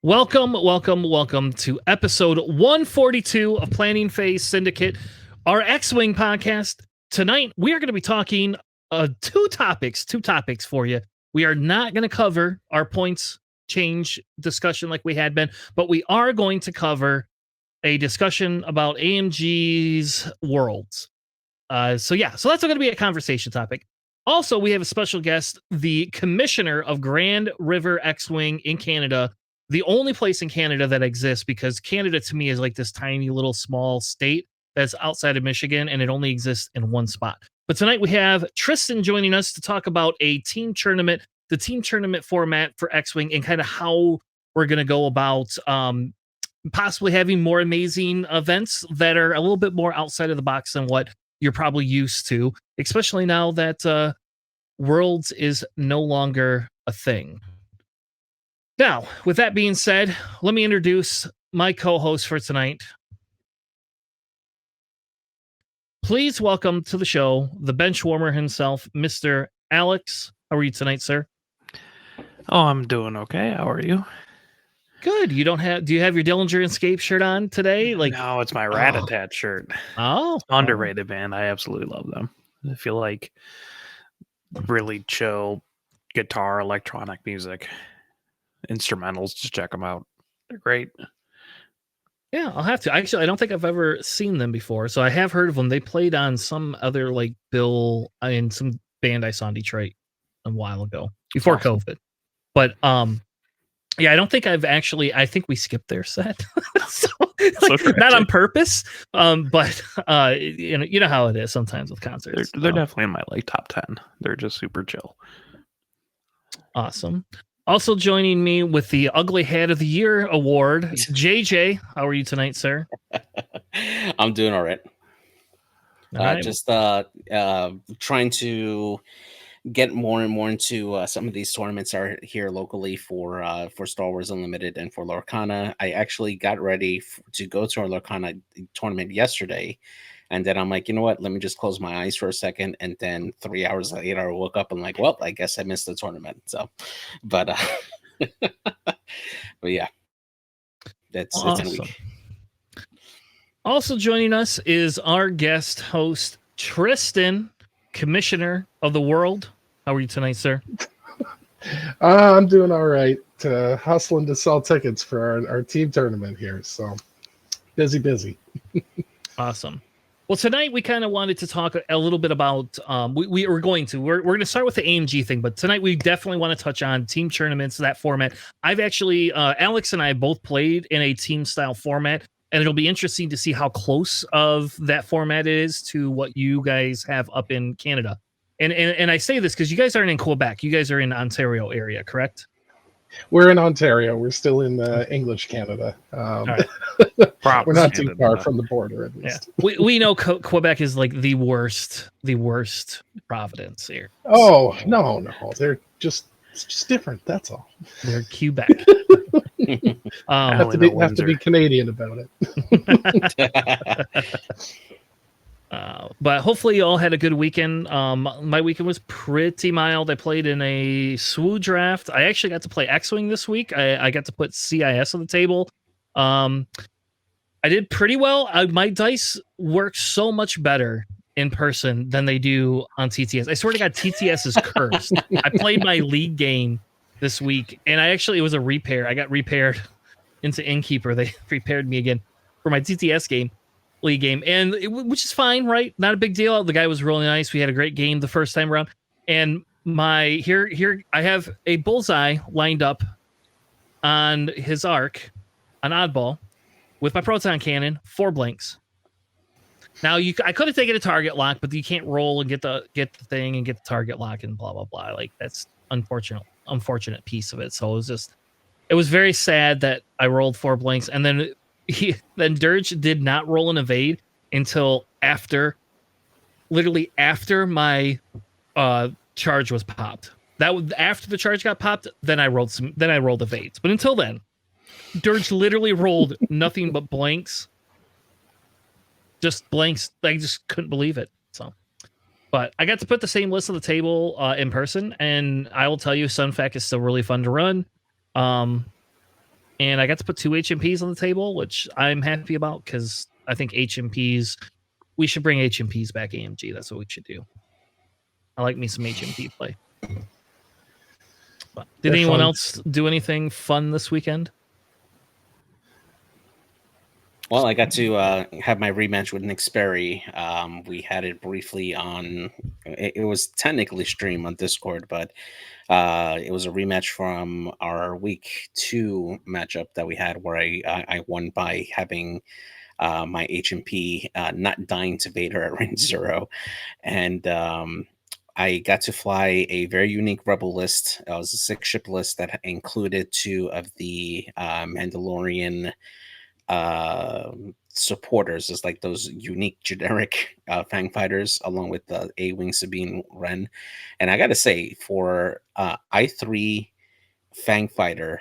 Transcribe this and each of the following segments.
Welcome to episode 142 of Planning Phase Syndicate, our X-Wing podcast. Tonight, we are going to be talking two topics for you. We are not going to cover our points change discussion like we had been, but we are going to cover a discussion about AMG's worlds. So that's going to be a conversation topic. Also, we have a special guest, the commissioner of Grand River X-Wing in Canada, the only place in Canada that exists, because Canada to me is like this tiny little small state that's outside of Michigan, and it only exists in one spot. But tonight we have Tristan joining us to talk about a team tournament, the team tournament format for X-Wing, and kind of how we're going to go about possibly having more amazing events that are a little bit more outside of the box than what you're probably used to, especially now that Worlds is no longer a thing. Now, with that being said, let me introduce my co-host for tonight. Please welcome to the show the bench warmer himself, Mr. Alex. How are you tonight, sir? Oh, I'm doing okay. How are you? Good. Do you have your Dillinger Escape shirt on today? No, it's my Rat-a-Tat shirt. Oh, underrated band. I absolutely love them. I feel like really chill guitar, electronic music, instrumentals. Just check them out. They're great. Yeah, I'll have to. Actually, I don't think I've ever seen them before, so I have heard of them. They played on some other bill in some band I saw in Detroit a while ago before COVID. But yeah, I don't think I've actually. I think we skipped their set, so, not on purpose. But you know how it is sometimes with concerts. They're definitely in my top 10. They're just super chill. Awesome. Also joining me with the Ugly Hat of the Year award, JJ. How are you tonight, sir? I'm doing all right. Just trying to get more and more into some of these tournaments are here locally for Star Wars Unlimited and for Lorcana. I actually got ready to go to our Lorcana tournament yesterday, and then I'm like, you know what? Let me just close my eyes for a second, and then 3 hours later, I woke up and like, well, I guess I missed the tournament. So, but yeah, that's awesome. It's in a week. Also joining us is our guest host Tristan, Commissioner of the World. How are you tonight, sir? I'm doing all right. Hustling to sell tickets for our team tournament here. So busy. Awesome. Well, tonight we kind of wanted to talk a little bit about. We're going to start with the AMG thing, but tonight we definitely want to touch on team tournaments, that format. I've actually Alex and I both played in a team style format, and it'll be interesting to see how close of that format is to what you guys have up in Canada. And I say this because you guys aren't in Quebec. You guys are in Ontario area, correct? We're in Ontario. We're still in English Canada. Right. We're not too far from the border, at least. Yeah. We know Quebec is like the worst province here. Oh, no. They're just different. That's all. They're Quebec. Have to be Canadian about it. But hopefully you all had a good weekend. My weekend was pretty mild. I played in a SWU draft. I actually got to play X-Wing this week. I got to put CIS on the table. I did pretty well. My dice work so much better in person than they do on TTS. I swear to God, TTS is cursed. I played my league game this week, and it was a repair. I got repaired into Innkeeper. They repaired me again for my TTS league game, and which is fine, right? Not a big deal. The guy was really nice. We had a great game the first time around, and here I have a bullseye lined up on his arc, an oddball, with my proton cannon, 4 blanks. Now I could have taken a target lock, but you can't roll and get the thing and get the target lock and blah blah blah. Like, that's unfortunate piece of it. So it was very sad that I rolled 4 blanks, and then Dirge did not roll an evade until literally after my charge was popped. That was after the charge got popped. Then I rolled evades. But until then, Dirge literally rolled nothing but blanks. Just blanks. I just couldn't believe it. So, but I got to put the same list on the table in person, and I will tell you, Sunfac is still really fun to run. and I got to put 2 HMPs on the table, which I'm happy about because I think HMPs, we should bring HMPs back AMG. That's what we should do. I like me some HMP play. But did anyone else do anything fun this weekend? Well, I got to have my rematch with Nick Sperry. We had it briefly on. It was technically streamed on Discord, but it was a rematch from our week 2 matchup that we had, where I won by having my HMP not dying to Vader at range 0, and I got to fly a very unique Rebel list. It was a 6-ship list that included 2 of the Mandalorian supporters, is like those unique generic Fang fighters, along with the A-Wing Sabine Wren. And I gotta say, for I3 Fang fighter,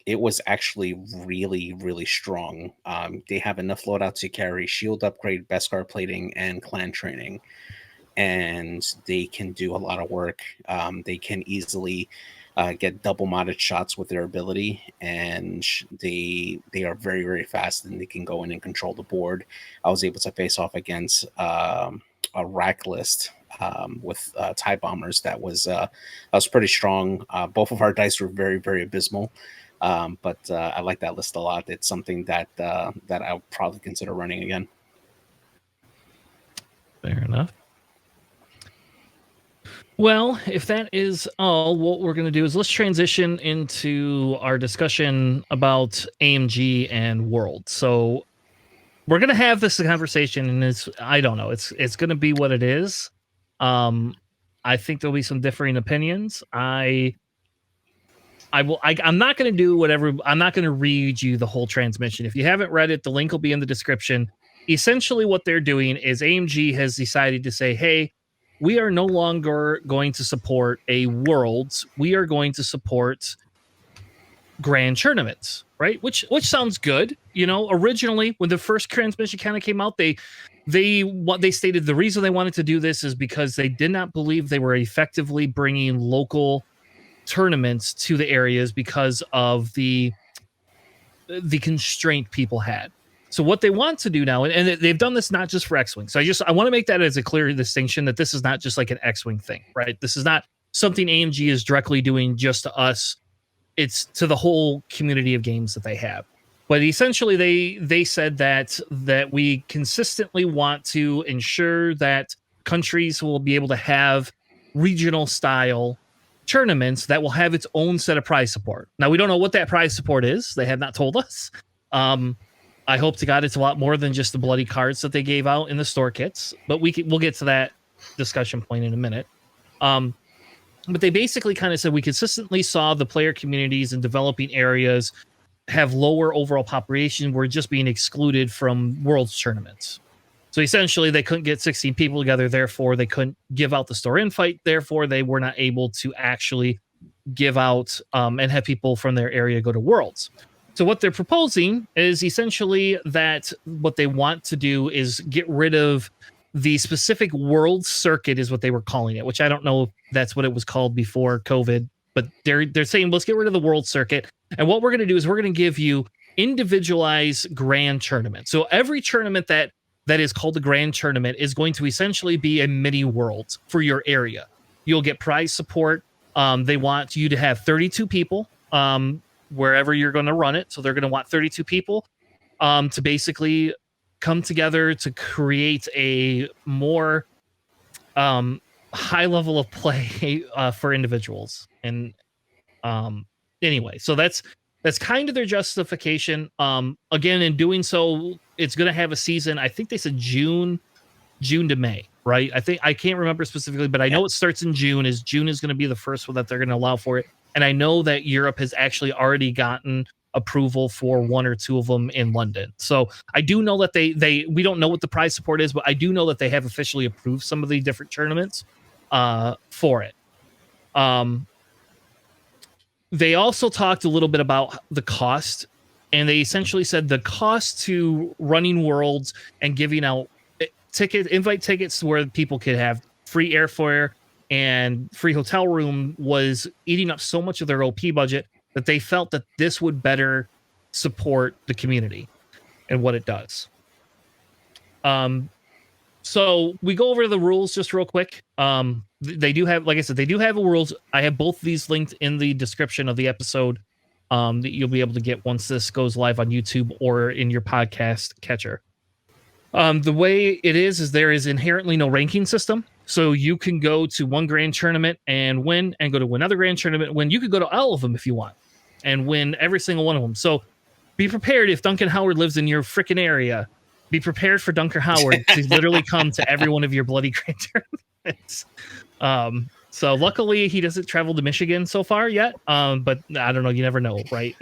it was actually really, really strong. They have enough loadout to carry shield upgrade, Beskar plating, and clan training, and they can do a lot of work. They can easily get double modded shots with their ability, and they are very, very fast, and they can go in and control the board. I was able to face off against a rack list with TIE bombers that was pretty strong. Both of our dice were very, very abysmal, but I like that list a lot. It's something that I'll probably consider running again. Fair enough. Well, if that is all, what we're going to do is let's transition into our discussion about AMG and World. So we're going to have this conversation, and I don't know, it's going to be what it is. I think there'll be some differing opinions. I'm not going to do whatever. I'm not going to read you the whole transmission. If you haven't read it, the link will be in the description. Essentially, what they're doing is AMG has decided to say, hey, we are no longer going to support a Worlds. We are going to support grand tournaments, right? Which sounds good. You know, originally when the first transmission kind of came out, they stated the reason they wanted to do this is because they did not believe they were effectively bringing local tournaments to the areas because of the constraint people had. So what they want to do now, and they've done this not just for X-Wing. So I want to make that as a clear distinction that this is not just like an X-Wing thing, right? This is not something AMG is directly doing just to us. It's to the whole community of games that they have. But essentially, they said that we consistently want to ensure that countries will be able to have regional style tournaments that will have its own set of prize support. Now, we don't know what that prize support is. They have not told us. I hope to God it's a lot more than just the bloody cards that they gave out in the store kits, but we'll get to that discussion point in a minute. But they basically kind of said we consistently saw the player communities in developing areas have lower overall population. We're just being excluded from Worlds tournaments. So essentially, they couldn't get 16 people together. Therefore, they couldn't give out the store invite. Therefore, they were not able to actually give out and have people from their area go to Worlds. So what they're proposing is essentially that what they want to do is get rid of the specific World Circuit, is what they were calling it, which I don't know if that's what it was called before COVID, but they're saying let's get rid of the World Circuit. And what we're going to do is we're going to give you individualized grand tournament. So every tournament that is called the grand tournament is going to essentially be a mini World for your area. You'll get prize support. They want you to have 32 people wherever you're going to run it. So they're going to want 32 people to basically come together to create a more high level of play for individuals. And anyway, so that's kind of their justification. Again, in doing so, it's going to have a season. I think they said June to May, right? I can't remember specifically, but I know it starts in June. June is going to be the first one that they're going to allow for it. And I know that Europe has actually already gotten approval for 1 or 2 of them in London. So I do know that we don't know what the prize support is, but I do know that they have officially approved some of the different tournaments for it. They also talked a little bit about the cost, and they essentially said the cost to running Worlds and giving out invite tickets where people could have free airfare and free hotel room was eating up so much of their OP budget that they felt that this would better support the community and what it does. So we go over the rules just real quick. They do have, like I said, they do have rules. I have both these linked in the description of the episode that you'll be able to get once this goes live on YouTube or in your podcast catcher. The way it is there is inherently no ranking system. So you can go to one grand tournament and win, and go to another grand tournament and win. You could go to all of them if you want and win every single one of them. So be prepared if Duncan Howard lives in your freaking area. Be prepared for Duncan Howard to literally come to every one of your bloody grand tournaments. So luckily he doesn't travel to Michigan so far yet. But I don't know. You never know, right?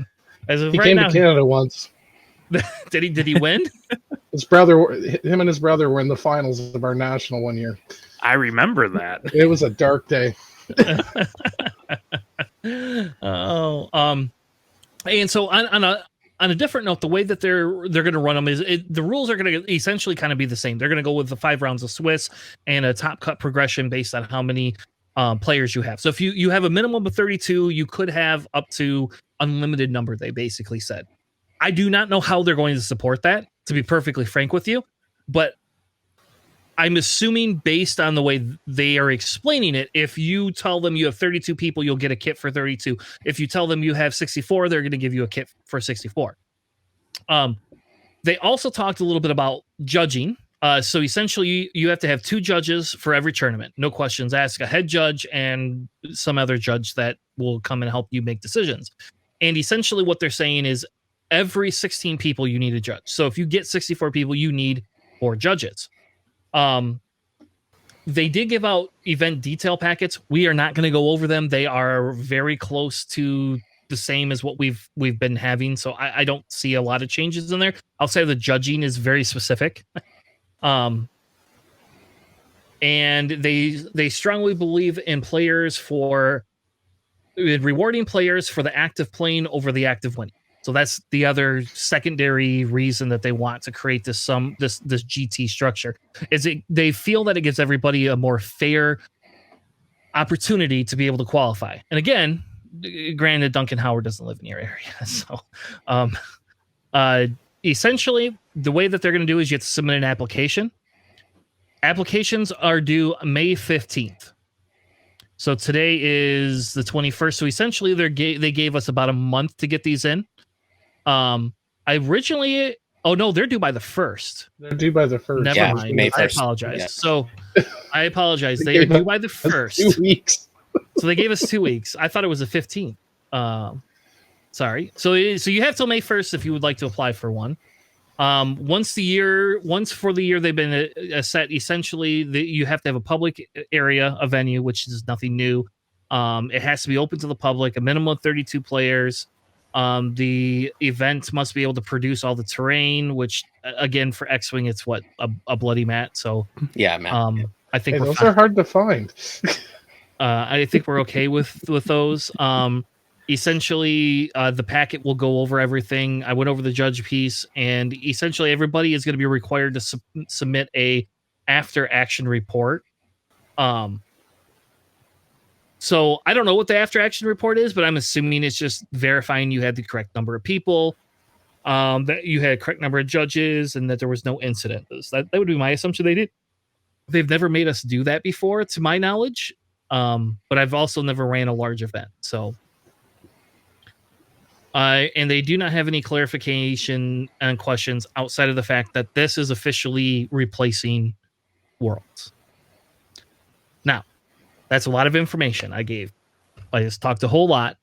As of He right came now, to Canada once. Did he win? Him and his brother were in the finals of our national one year. I remember that. It was a dark day. And so on a different note, the way that they're going to run them is the rules are going to essentially kind of be the same. They're going to go with the 5 rounds of Swiss and a top cut progression based on how many players you have. So if you have a minimum of 32, you could have up to unlimited number, they basically said. I do not know how they're going to support that, to be perfectly frank with you, but I'm assuming based on the way they are explaining it, if you tell them you have 32 people, you'll get a kit for 32. If you tell them you have 64, they're going to give you a kit for 64. They also talked a little bit about judging. So essentially, you have to have 2 judges for every tournament. No questions asked, a head judge and some other judge that will come and help you make decisions. And essentially what they're saying is every 16 people, you need a judge. So if you get 64 people, you need 4 judges. They did give out event detail packets. We are not going to go over them. They are very close to the same as what we've been having. So I don't see a lot of changes in there. Outside of the judging is very specific. And they strongly believe in rewarding players for the act of playing over the act of winning. So that's the other secondary reason that they want to create this GT structure. They feel that it gives everybody a more fair opportunity to be able to qualify. And again, granted, Duncan Howard doesn't live in your area, so essentially the way that they're going to do is you have to submit an application. Applications are due May 15th. So today is the 21st. So essentially they gave us about a month to get these in. They're due by the 1st. They're due by the 1st. Never mind. May 1st. I apologize. Yeah. So I apologize. They are due by the 1st. 2 weeks. So they gave us 2 weeks. I thought it was the 15th. Sorry. So you have till May 1st if you would like to apply for one. Once for the year they've been set, essentially you have to have a public area, a venue, which is nothing new. It has to be open to the public, a minimum of 32 players. The event must be able to produce all the terrain, which again for X-Wing it's a bloody mat. So yeah, man. I think those are hard to find. I think we're okay with those. Essentially, the packet will go over everything. I went over the judge piece, and essentially everybody is going to be required to submit a after action report. So I don't know what the after action report is, but I'm assuming it's just verifying you had the correct number of people, that you had a correct number of judges, and that there was no incidents. That would be my assumption. They've never made us do that before, to my knowledge. But I've also never ran a large event, so. And they do not have any clarification and questions outside of the fact that this is officially replacing Worlds. Now, that's a lot of information I gave. I just talked a whole lot.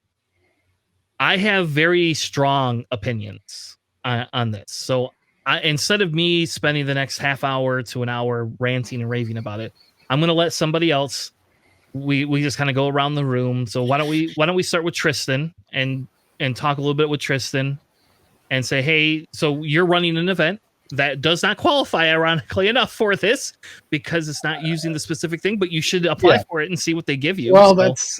I have very strong opinions on this. So instead of me spending the next half hour to an hour ranting and raving about it, I'm going to let somebody else. We just kind of go around the room. So why don't we start with Tristan and talk a little bit with Tristan and say, hey, so you're running an event that does not qualify, ironically enough, for this because it's not using the specific thing, but you should apply for it and see what they give you. Well, that's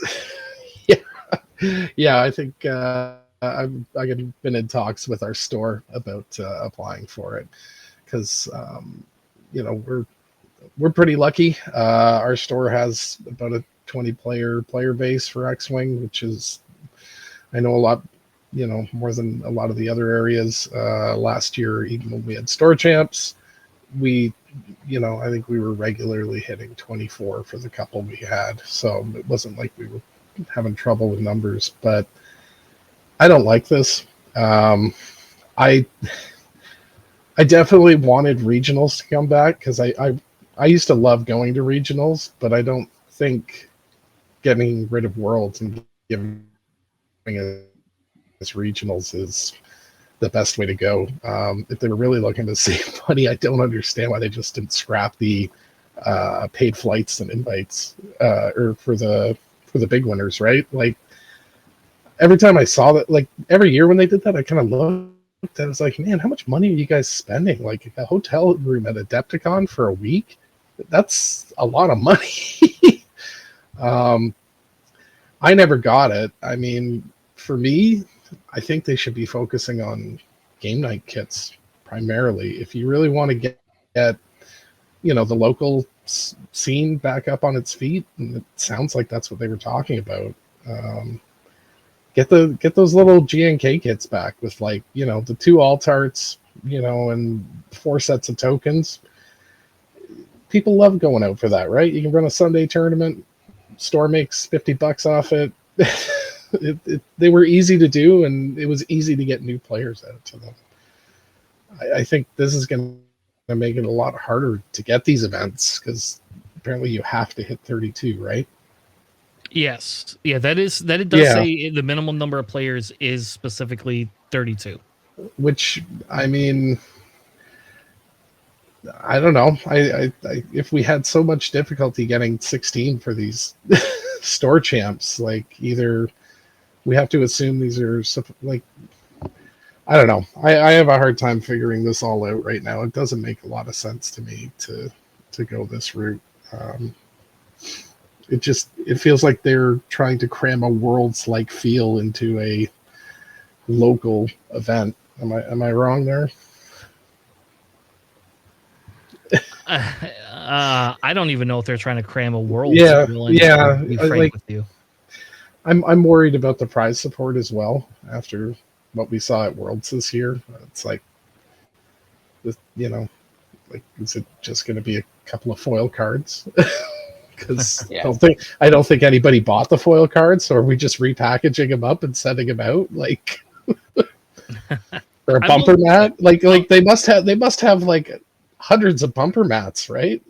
yeah. I think I've been in talks with our store about applying for it because we're pretty lucky. Our store has about a 20 player base for X-Wing, which is I know a lot, more than a lot of the other areas. Last year, even when we had store champs, we, I think we were regularly hitting 24 for the couple we had. So it wasn't like we were having trouble with numbers, but I don't like this. I definitely wanted regionals to come back because I used to love going to regionals, but I don't think getting rid of worlds and giving us regionals is the best way to go. If they were really looking to save money, I don't understand why they just didn't scrap the paid flights and invites or for the big winners, right? Like every time I saw that, like every year when they did that, I kind of looked. I was like, man, how much money are you guys spending? Like a hotel room at Adepticon for a week? That's a lot of money. I never got it. I mean, for me, I think they should be focusing on game night kits primarily. If you really want to get the local scene back up on its feet, and it sounds like that's what they were talking about. Get those little GNK kits back with like the 2 alt arts, and 4 sets of tokens. People love going out for that, right? You can run a Sunday tournament, store makes $50 off it. They were easy to do, and it was easy to get new players out to them. I think this is going to make it a lot harder to get these events because apparently you have to hit 32, right? Yes. Yeah, it does say the minimum number of players is specifically 32. Which, I mean, I don't know. I if we had so much difficulty getting 16 for these store champs, like either we have to assume these are like, I don't know. I have a hard time figuring this all out right now. It doesn't make a lot of sense to me to go this route. It feels like they're trying to cram a worlds like feel into a local event. Am I wrong there? I don't even know if they're trying to cram a world. Yeah. To be frank with you. I'm worried about the prize support as well after what we saw at Worlds this year. It's like, like, is it just going to be a couple of foil cards? Because I don't think anybody bought the foil cards, so are we just repackaging them up and sending them out like for a bumper mat? Like they must have like hundreds of bumper mats, right?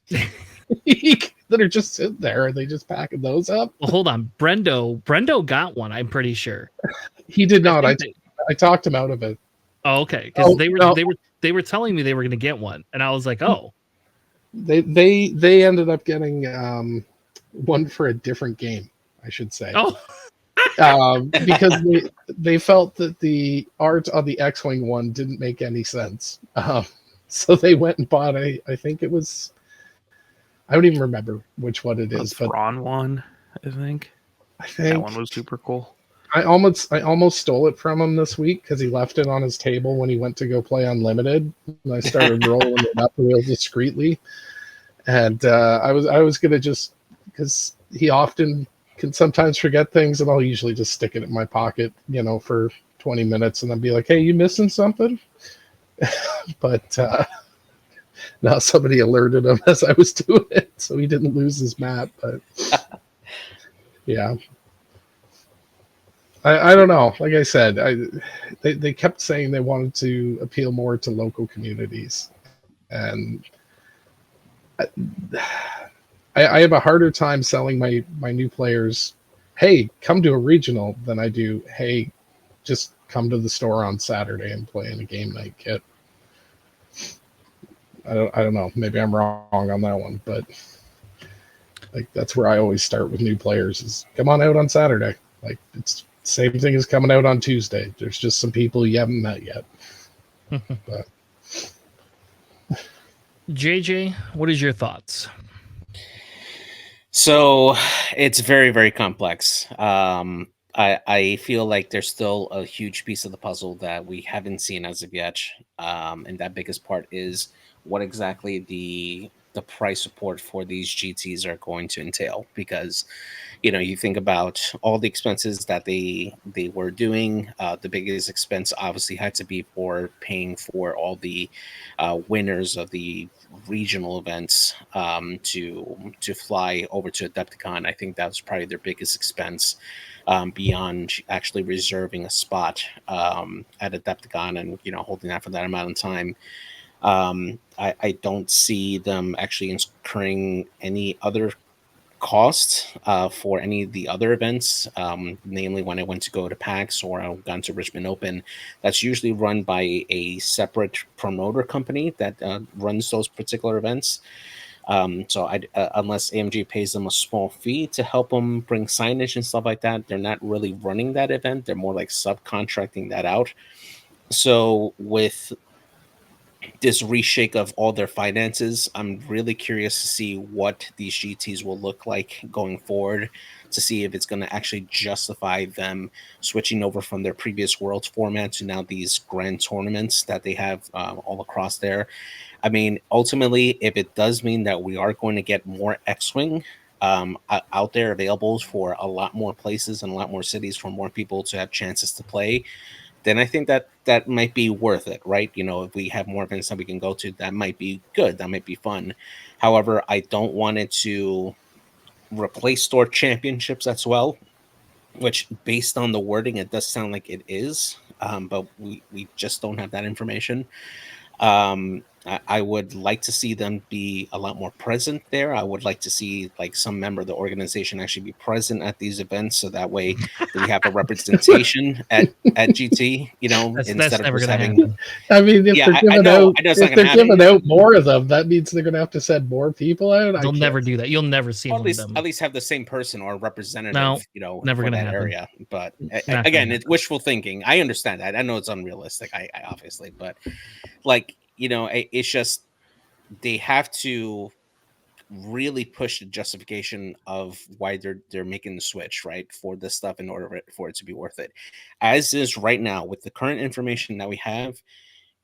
That are just sitting there, and they just packing those up. Well, hold on, Brendo got one. I'm pretty sure he did not. I talked him out of it. Oh, okay, because they were telling me they were going to get one, and I was like, oh. They ended up getting one for a different game, I should say. Oh. Because they felt that the art on the X-Wing one didn't make any sense. So they went and bought I think it was, I don't even remember which one it is. But Ron one, I think that one was super cool. I almost stole it from him this week because he left it on his table when he went to go play Unlimited, and I started rolling it up real discreetly. And I was gonna just, because he often can sometimes forget things, and I'll usually just stick it in my pocket, for 20 minutes, and then be like, "Hey, you missing something?" But now somebody alerted him as I was doing it, so he didn't lose his mat. But yeah. I don't know. Like I said, they kept saying they wanted to appeal more to local communities, and I have a harder time selling my new players, hey, come to a regional, than I do, hey, just come to the store on Saturday and play in a game night kit. I don't know. Maybe I'm wrong on that one, but like that's where I always start with new players is come on out on Saturday. Like it's same thing as coming out on Tuesday. There's just some people you haven't met yet. But JJ, what is your thoughts? So it's very, very complex. I feel like there's still a huge piece of the puzzle that we haven't seen as of yet. And that biggest part is what exactly the the price support for these GTs are going to entail, because you think about all the expenses that they were doing. The biggest expense obviously had to be for paying for all the winners of the regional events to fly over to Adepticon. I think that was probably their biggest expense, beyond actually reserving a spot at Adepticon and holding that for that amount of time. I don't see them actually incurring any other costs for any of the other events, namely when I went to go to PAX or I've gone to Richmond Open. That's usually run by a separate promoter company that runs those particular events. So unless AMG pays them a small fee to help them bring signage and stuff like that, they're not really running that event. They're more like subcontracting that out. So with this reshake of all their finances, I'm really curious to see what these GTs will look like going forward, to see if it's going to actually justify them switching over from their previous Worlds format to now these grand tournaments that they have all across there. I mean, ultimately, if it does mean that we are going to get more X-Wing out there available for a lot more places and a lot more cities for more people to have chances to play, then I think that might be worth it, right? If we have more events that we can go to, that might be good. That might be fun. However, I don't want it to replace store championships as well, which based on the wording, it does sound like it is. But we just don't have that information. I would like to see them be a lot more present there. I would like to see like some member of the organization actually be present at these events, so that way we have a representation at GT. That's instead of never just going to having. happen. I mean, if Yeah, they're I giving know. out, I know it's not if gonna they're happen. giving out more of them, that means they're going to have to send more people out. They'll never do that. You'll never see Or one of them. at least have the same person or representative, No, never for gonna that happen. area. But Not again, gonna it's wishful thinking. I understand that. I know it's unrealistic. I obviously, but like it's just they have to really push the justification of why they're making the switch, right, for this stuff, in order for it to be worth it. As is right now, with the current information that we have,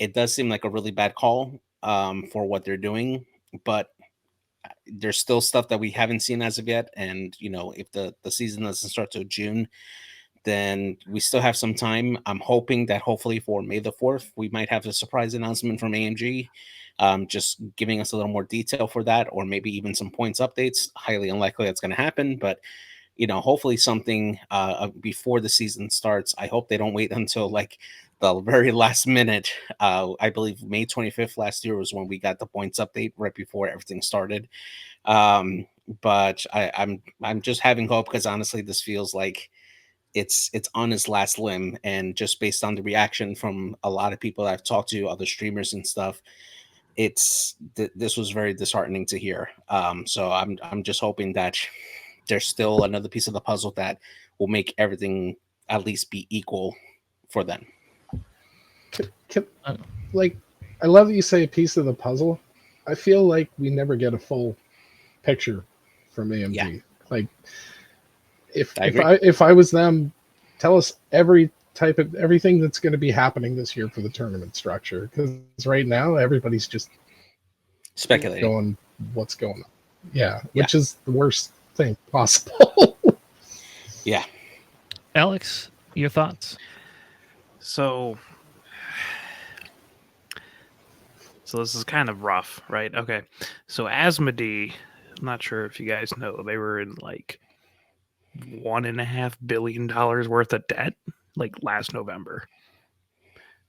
it does seem like a really bad call for what they're doing, but there's still stuff that we haven't seen as of yet. And if the season doesn't start till June, then we still have some time. I'm hoping that hopefully for May the 4th, we might have a surprise announcement from AMG, just giving us a little more detail for that, or maybe even some points updates. Highly unlikely that's going to happen, but hopefully something before the season starts. I hope they don't wait until like the very last minute. I believe May 25th last year was when we got the points update right before everything started. But I'm just having hope, because honestly, this feels like it's on its last limb, and just based on the reaction from a lot of people that I've talked to, other streamers and stuff, this was very disheartening to hear. So I'm just hoping that there's still another piece of the puzzle that will make everything at least be equal for them. Like, I love that you say a piece of the puzzle. I feel like we never get a full picture from AMG. Yeah. Like, if I was them, tell us every type of everything that's going to be happening this year for the tournament structure, because right now everybody's just speculating going what's going on. Yeah, which is the worst thing possible. Yeah. Alex, your thoughts? So this is kind of rough, right? Okay. So Asmodee, I'm not sure if you guys know, they were in like $1.5 billion worth of debt like last November.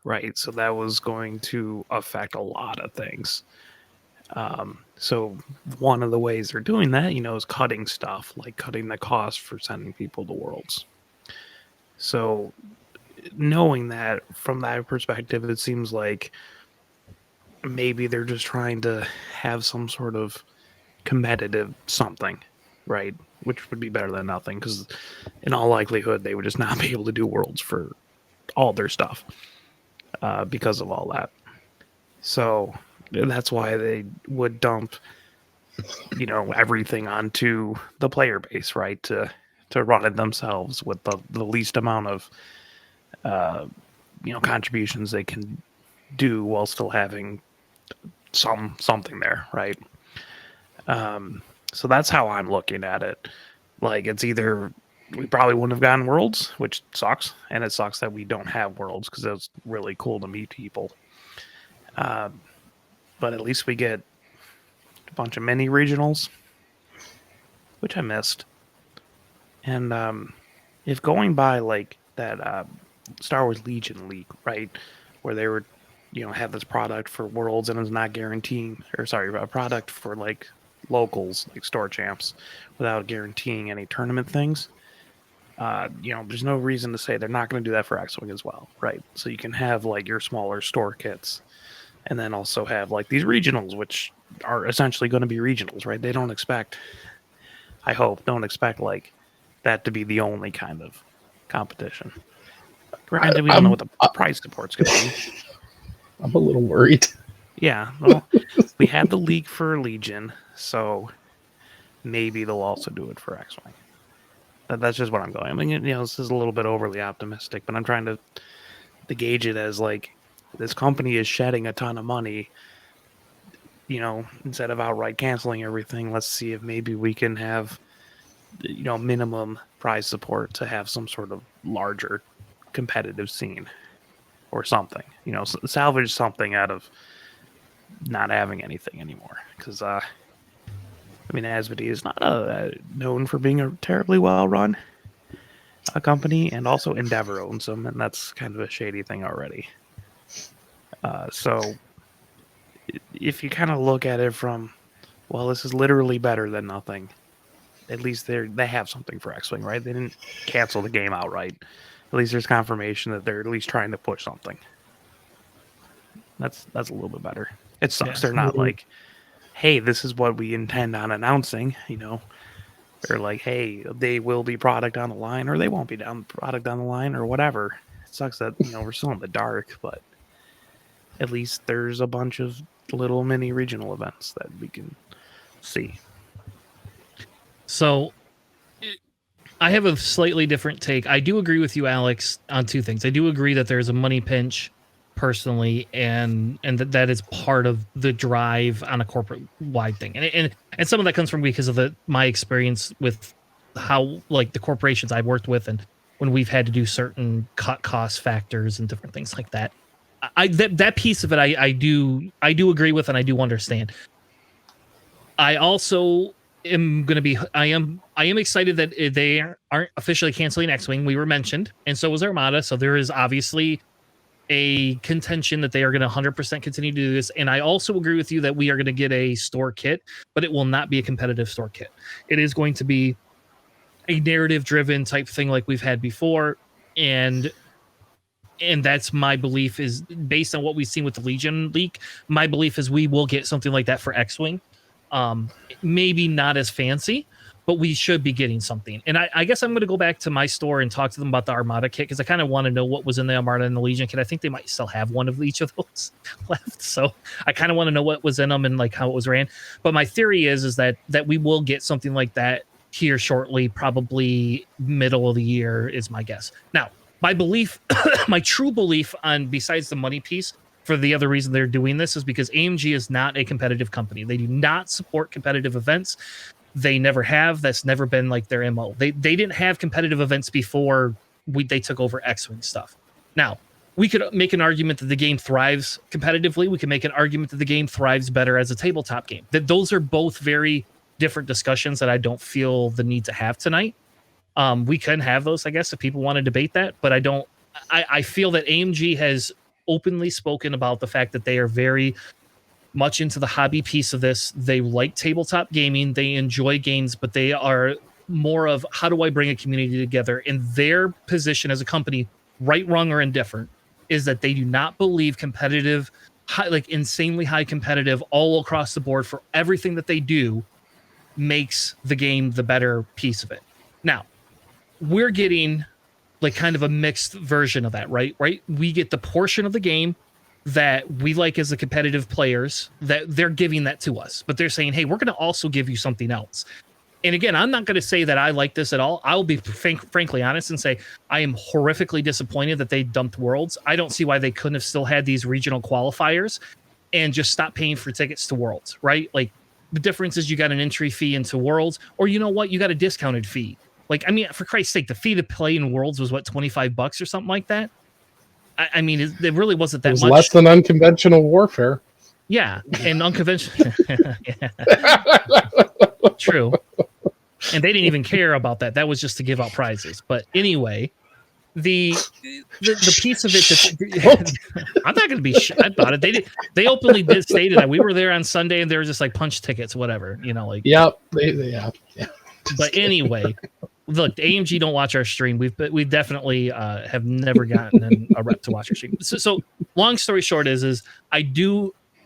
Right. So that was going to affect a lot of things. So one of the ways they're doing that, is cutting stuff, like cutting the cost for sending people to Worlds. So knowing that from that perspective, it seems like maybe they're just trying to have some sort of competitive something, right? Which would be better than nothing, because in all likelihood, they would just not be able to do Worlds for all their stuff because of all that. So that's why they would dump, everything onto the player base, right? To run it themselves with the least amount of, contributions they can do while still having something there, right? So that's how I'm looking at it. Like, it's either we probably wouldn't have gotten Worlds, which sucks, and it sucks that we don't have Worlds because it's really cool to meet people. But at least we get a bunch of mini regionals, which I missed. And if going by like that Star Wars Legion leak, right, where they were, have this product for Worlds and it's not guaranteeing, or sorry, a product for like locals, like store champs, without guaranteeing any tournament things. There's no reason to say they're not going to do that for X-Wing as well, right? So you can have like your smaller store kits, and then also have like these regionals, which are essentially going to be regionals, right? They don't expect, I hope, like that to be the only kind of competition. Granted, we don't know what the price support's going to be. I'm a little worried. Yeah, well, we had the leak for Legion, so maybe they'll also do it for X-Wing. That's just what I'm going. I mean, this is a little bit overly optimistic, but I'm trying to gauge it as like this company is shedding a ton of money. Instead of outright canceling everything, let's see if maybe we can have, minimum prize support to have some sort of larger competitive scene or something. Salvage something out of not having anything anymore. Because Asmodee is not known for being a terribly well-run company, and also Endeavor owns them, and that's kind of a shady thing already. So if you kind of look at it from, well, this is literally better than nothing, at least they have something for X-Wing, right? They didn't cancel the game outright. At least there's confirmation that they're at least trying to push something. That's a little bit better. It sucks. Yeah. They're not like, hey, this is what we intend on announcing, They're like, hey, they will be product on the line, or they won't be product on the line, or whatever. It sucks that, we're still in the dark, but at least there's a bunch of little mini regional events that we can see. So I have a slightly different take. I do agree with you, Alex, on two things. I do agree that there's a money pinch personally, and that is part of the drive on a corporate wide thing, and some of that comes from because of my experience with how, like, the corporations I've worked with, and when we've had to do certain cut cost factors and different things like that. That piece of it I do agree with, and I do understand. I also am going to be I am excited that they aren't officially canceling X-Wing. We were mentioned, and so was Armada, so there is obviously a contention that they are going to 100% continue to do this. And I also agree with you that we are going to get a store kit, but it will not be a competitive store kit. It is going to be a narrative driven type thing like we've had before. And that's my belief, is based on what we've seen with the Legion leak. My belief is we will get something like that for X-Wing. Maybe not as fancy, but we should be getting something. And I guess I'm going to go back to my store and talk to them about the Armada kit, because I kind of want to know what was in the Armada and the Legion kit. I think they might still have one of each of those left. So I kind of want to know what was in them and like how it was ran. But my theory is that we will get something like that here shortly, probably middle of the year is my guess. Now, my belief, my true belief on, besides the money piece, for the other reason they're doing this, is because AMG is not a competitive company. They do not support competitive events. They never have. That's never been like their MO. They didn't have competitive events before they took over X-Wing stuff. Now, we could make an argument that the game thrives competitively. We can make an argument that the game thrives better as a tabletop game. That those are both very different discussions that I don't feel the need to have tonight. We can have those, I guess, if people want to debate that, but I don't. I feel that AMG has openly spoken about the fact that they are very much into the hobby piece of this. They like tabletop gaming. They enjoy games, but they are more of, how do I bring a community together? And their position as a company, right, wrong, or indifferent, is that they do not believe competitive, like insanely high competitive all across the board for everything that they do makes the game the better piece of it. Now, we're getting like kind of a mixed version of that, right? We get the portion of the game that we like as the competitive players, that they're giving that to us, but they're saying, hey, we're going to also give you something else. And again, I'm not going to say that I like this at all. I'll be frankly honest and say I am horrifically disappointed that they dumped Worlds. I don't see why they couldn't have still had these regional qualifiers and just stop paying for tickets to Worlds, right? Like, The difference is you got an entry fee into Worlds, or you know what, you got a discounted fee. Like, I mean, for Christ's sake, the fee to play in Worlds was what, $25 or something like that. I mean, it really wasn't that It was much. less than unconventional warfare. Yeah, and unconventional. True. And they didn't even care about that. That was just to give out prizes. But anyway, the piece of it that I'm not going to be shy about it. They openly stated that we were there on Sunday and they were just like punch tickets, whatever, you know, like. Yep. Yeah. But anyway, look, AMG don't watch our stream. We definitely have never gotten a rep to watch our stream. So long story short is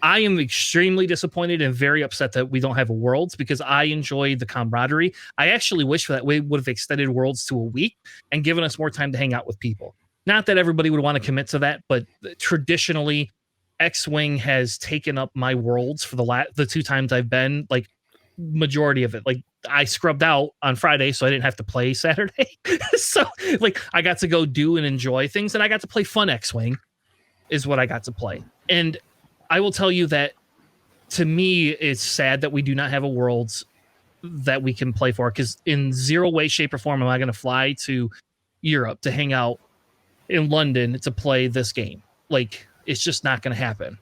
I am extremely disappointed and very upset that we don't have a Worlds, because I enjoy the camaraderie. I actually wish that we would have extended Worlds to a week and given us more time to hang out with people. Not that everybody would want to commit to that, but traditionally, X-Wing has taken up my Worlds for the 2 times I've been, like majority of it. Like I scrubbed out on Friday, so I didn't have to play Saturday. So like I got to go do and enjoy things, and I got to play fun X-Wing is what I got to play. And I will tell you that to me, it's sad that we do not have a Worlds that we can play for, because in zero way, shape, or form am I going to fly to Europe to hang out in London to play this game. Like, it's just not going to happen,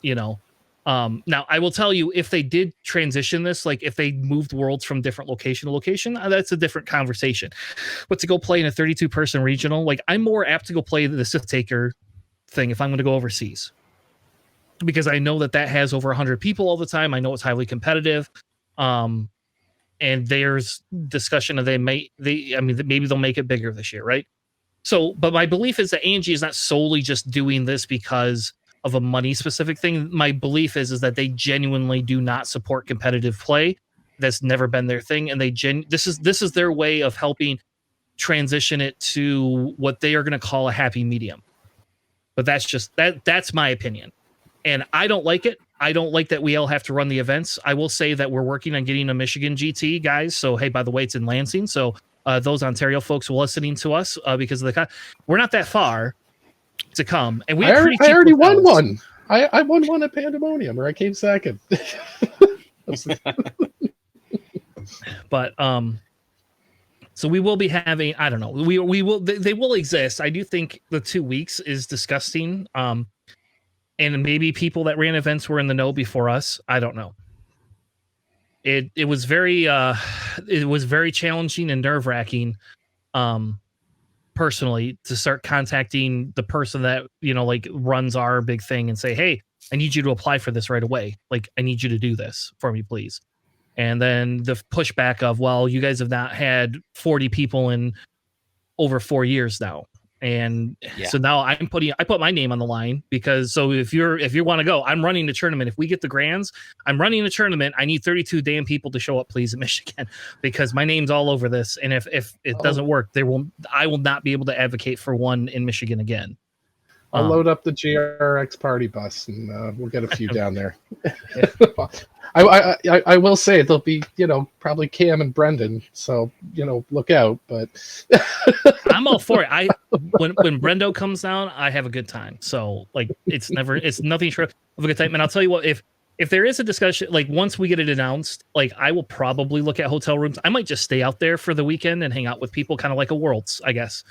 you know? Now, I will tell you, if they did transition this, like if they moved Worlds from different location to location, that's a different conversation. But to go play in a 32-person regional, like I'm more apt to go play the Sith Taker thing if I'm going to go overseas, because I know that has over 100 people all the time. I know it's highly competitive. And there's discussion of maybe they'll make it bigger this year, right? So, but my belief is that AMG is not solely just doing this because of a money specific thing. My belief is that they genuinely do not support competitive play. That's never been their thing, and this is their way of helping transition it to what they are going to call a happy medium. But that's my opinion. And I don't like it. I don't like that we all have to run the events. I will say that we're working on getting a Michigan GT, guys. So, hey, by the way, it's in Lansing. So those Ontario folks listening to us, because of we're not that far to come. And I already won one. I won one at Pandemonium, or I came second. But so we will be having, I don't know, we will, they will exist. I do think the 2 weeks is disgusting. And maybe people that ran events were in the know before us. I don't know. It was very challenging and nerve-wracking, personally, to start contacting the person that, you know, like runs our big thing and say, hey, I need you to apply for this right away. Like, I need you to do this for me, please. And then the pushback of, well, you guys have not had 40 people in over 4 years now. And so now I put my name on the line, because so if you want to go, I'm running the tournament. If we get the grands, I'm running the tournament. I need 32 damn people to show up, please, in Michigan, because my name's all over this. And if it doesn't work, I will not be able to advocate for one in Michigan again. I'll load up the GRX party bus, and we'll get a few down there. I will say there'll be, you know, probably Cam and Brendan, so, you know, look out. But I'm all for it. When Brendo comes down, I have a good time. So like, it's nothing short of a good time. And I'll tell you what, if there is a discussion, like once we get it announced, like I will probably look at hotel rooms. I might just stay out there for the weekend and hang out with people, kind of like a Worlds, I guess.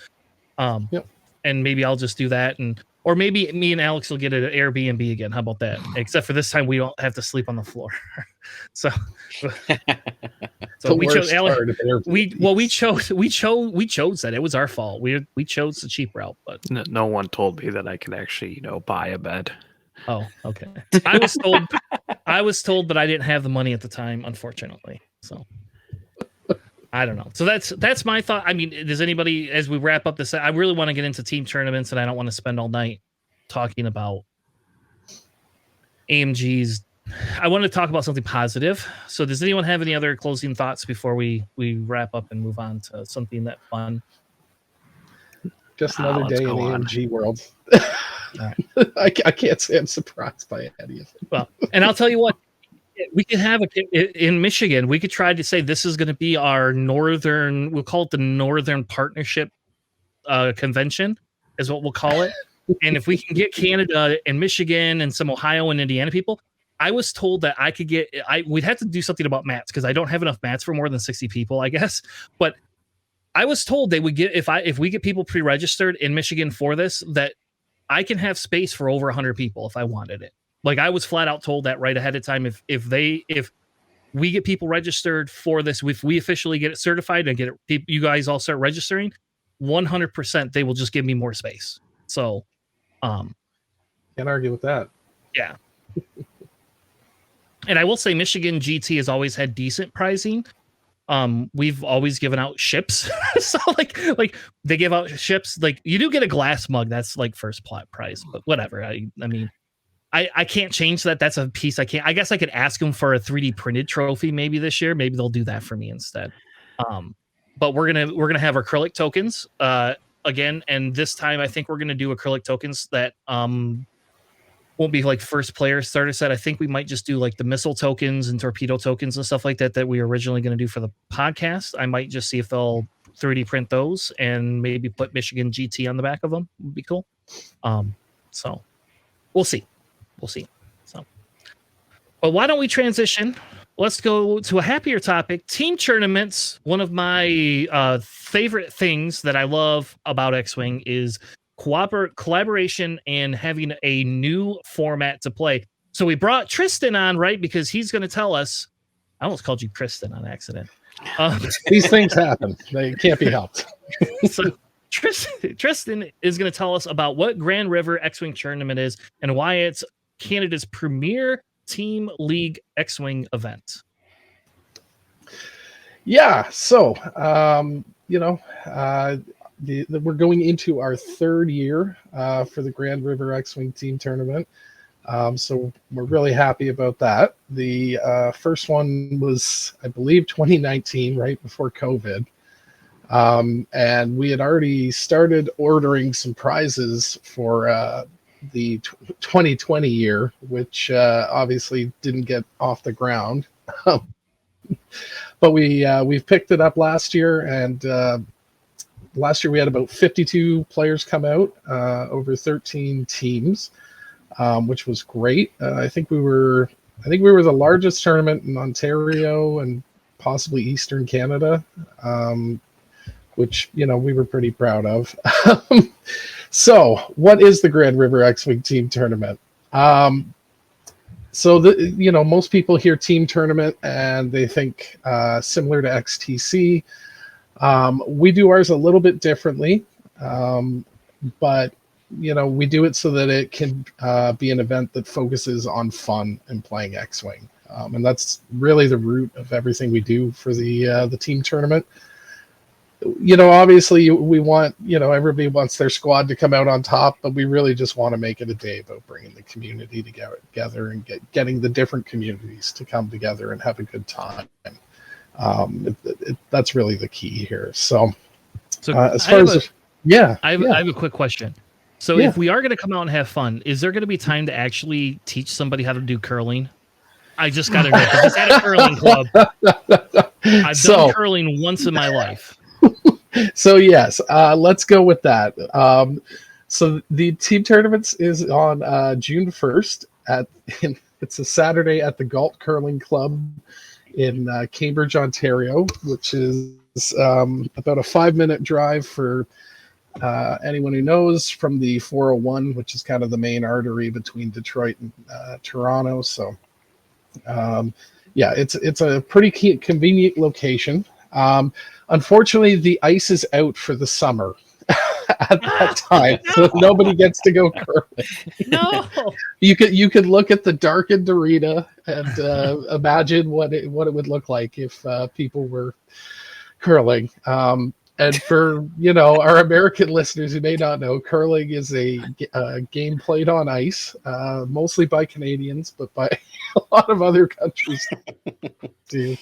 Yep. And maybe I'll just do that, or maybe me and Alex will get an Airbnb again. How about that? Except for this time, we don't have to sleep on the floor. So we chose Alex. We chose that. It was our fault. We chose the cheap route, but no one told me that I could actually, you know, buy a bed. Oh, okay. I was told, but I didn't have the money at the time, unfortunately. So I don't know. So that's my thought. I mean, does anybody, as we wrap up this, I really want to get into team tournaments, and I don't want to spend all night talking about AMG's. I want to talk about something positive. So does anyone have any other closing thoughts before we wrap up and move on to something that fun? Just another day in AMG world. Right. I can't say I'm surprised by any of it. Well, and I'll tell you what, we could have in Michigan. We could try to say this is going to be our northern. We'll call it the Northern Partnership Convention, is what we'll call it. And if we can get Canada and Michigan and some Ohio and Indiana people, I was told that I could get, we'd have to do something about mats because I don't have enough mats for more than 60 people, I guess. But I was told they would get, if we get people pre-registered in Michigan for this, that I can have space for over 100 people if I wanted it. Like I was flat out told that right ahead of time. If we get people registered for this, if we officially get it certified and get it, you guys all start registering, 100% they will just give me more space. So, can't argue with that. Yeah. And I will say Michigan GT has always had decent pricing. We've always given out ships. So like they give out ships. Like you do get a glass mug. That's like first plot price, but whatever. I mean, I can't change that. That's a piece I can't. I guess I could ask them for a 3D printed trophy maybe this year. Maybe they'll do that for me instead. But we're gonna have acrylic tokens again, and this time I think we're gonna do acrylic tokens that won't be like first player starter set. I think we might just do like the missile tokens and torpedo tokens and stuff like that we were originally going to do for the podcast. I might just see if they'll 3D print those and maybe put Michigan GT on the back of them. Would be cool. So we'll see. So, but why don't we transition? Let's go to a happier topic. Team tournaments. One of my favorite things that I love about X-Wing is collaboration and having a new format to play. So we brought Tristan on, right? Because he's going to tell us. I almost called you Tristan on accident. These things happen. They can't be helped. So Tristan is going to tell us about what Grand River X-Wing tournament is and why it's Canada's premier team league X-Wing event. Yeah. So, we're going into our third year for the Grand River X-Wing team tournament. So we're really happy about that. The first one was, I believe, 2019, right before COVID. And we had already started ordering some prizes for the 2020 year, which obviously didn't get off the ground. But we've picked it up last year, and last year we had about 52 players come out over 13 teams, which was great. I think we were the largest tournament in Ontario and possibly Eastern Canada, which we were pretty proud of. So, what is the Grand River X-Wing team tournament? So most people hear team tournament and they think similar to XTC. We do ours a little bit differently, but we do it so that it can be an event that focuses on fun and playing X-Wing, and that's really the root of everything we do for the team tournament. Obviously we want everybody wants their squad to come out on top, but we really just want to make it a day about bringing the community together and getting the different communities to come together and have a good time. That's really the key here. So as far as I have a quick question. So if we are going to come out and have fun, is there going to be time to actually teach somebody how to do curling? I just got to admit, I just had a curling club. I've done curling once in my life. So yes, let's go with that. So the team tournaments is on June 1st it's a Saturday at the Galt Curling Club in Cambridge, Ontario, which is about a 5-minute drive for anyone who knows from the 401, which is kind of the main artery between Detroit and Toronto. So it's a pretty convenient location. Unfortunately, the ice is out for the summer at that time, so nobody gets to go curling. No, you could look at the darkened arena and imagine what it would look like if people were curling. And for our American listeners who may not know, curling is a game played on ice, mostly by Canadians, but by a lot of other countries too.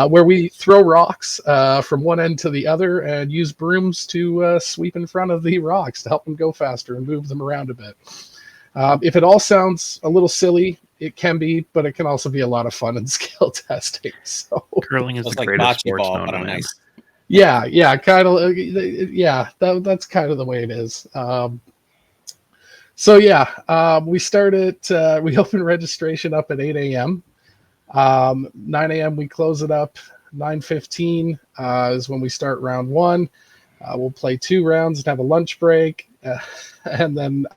Where we throw rocks from one end to the other and use brooms to sweep in front of the rocks to help them go faster and move them around a bit. If it all sounds a little silly, it can be, but it can also be a lot of fun and skill testing. So curling is the like greatest sports ball, known but to on man. ice. Yeah, kind of. That's kind of the way it is. So yeah, we we open registration up at 8 a.m. 9 a.m. we close it up. 9:15 is when we start round one. We'll play 2 rounds and have a lunch break, and then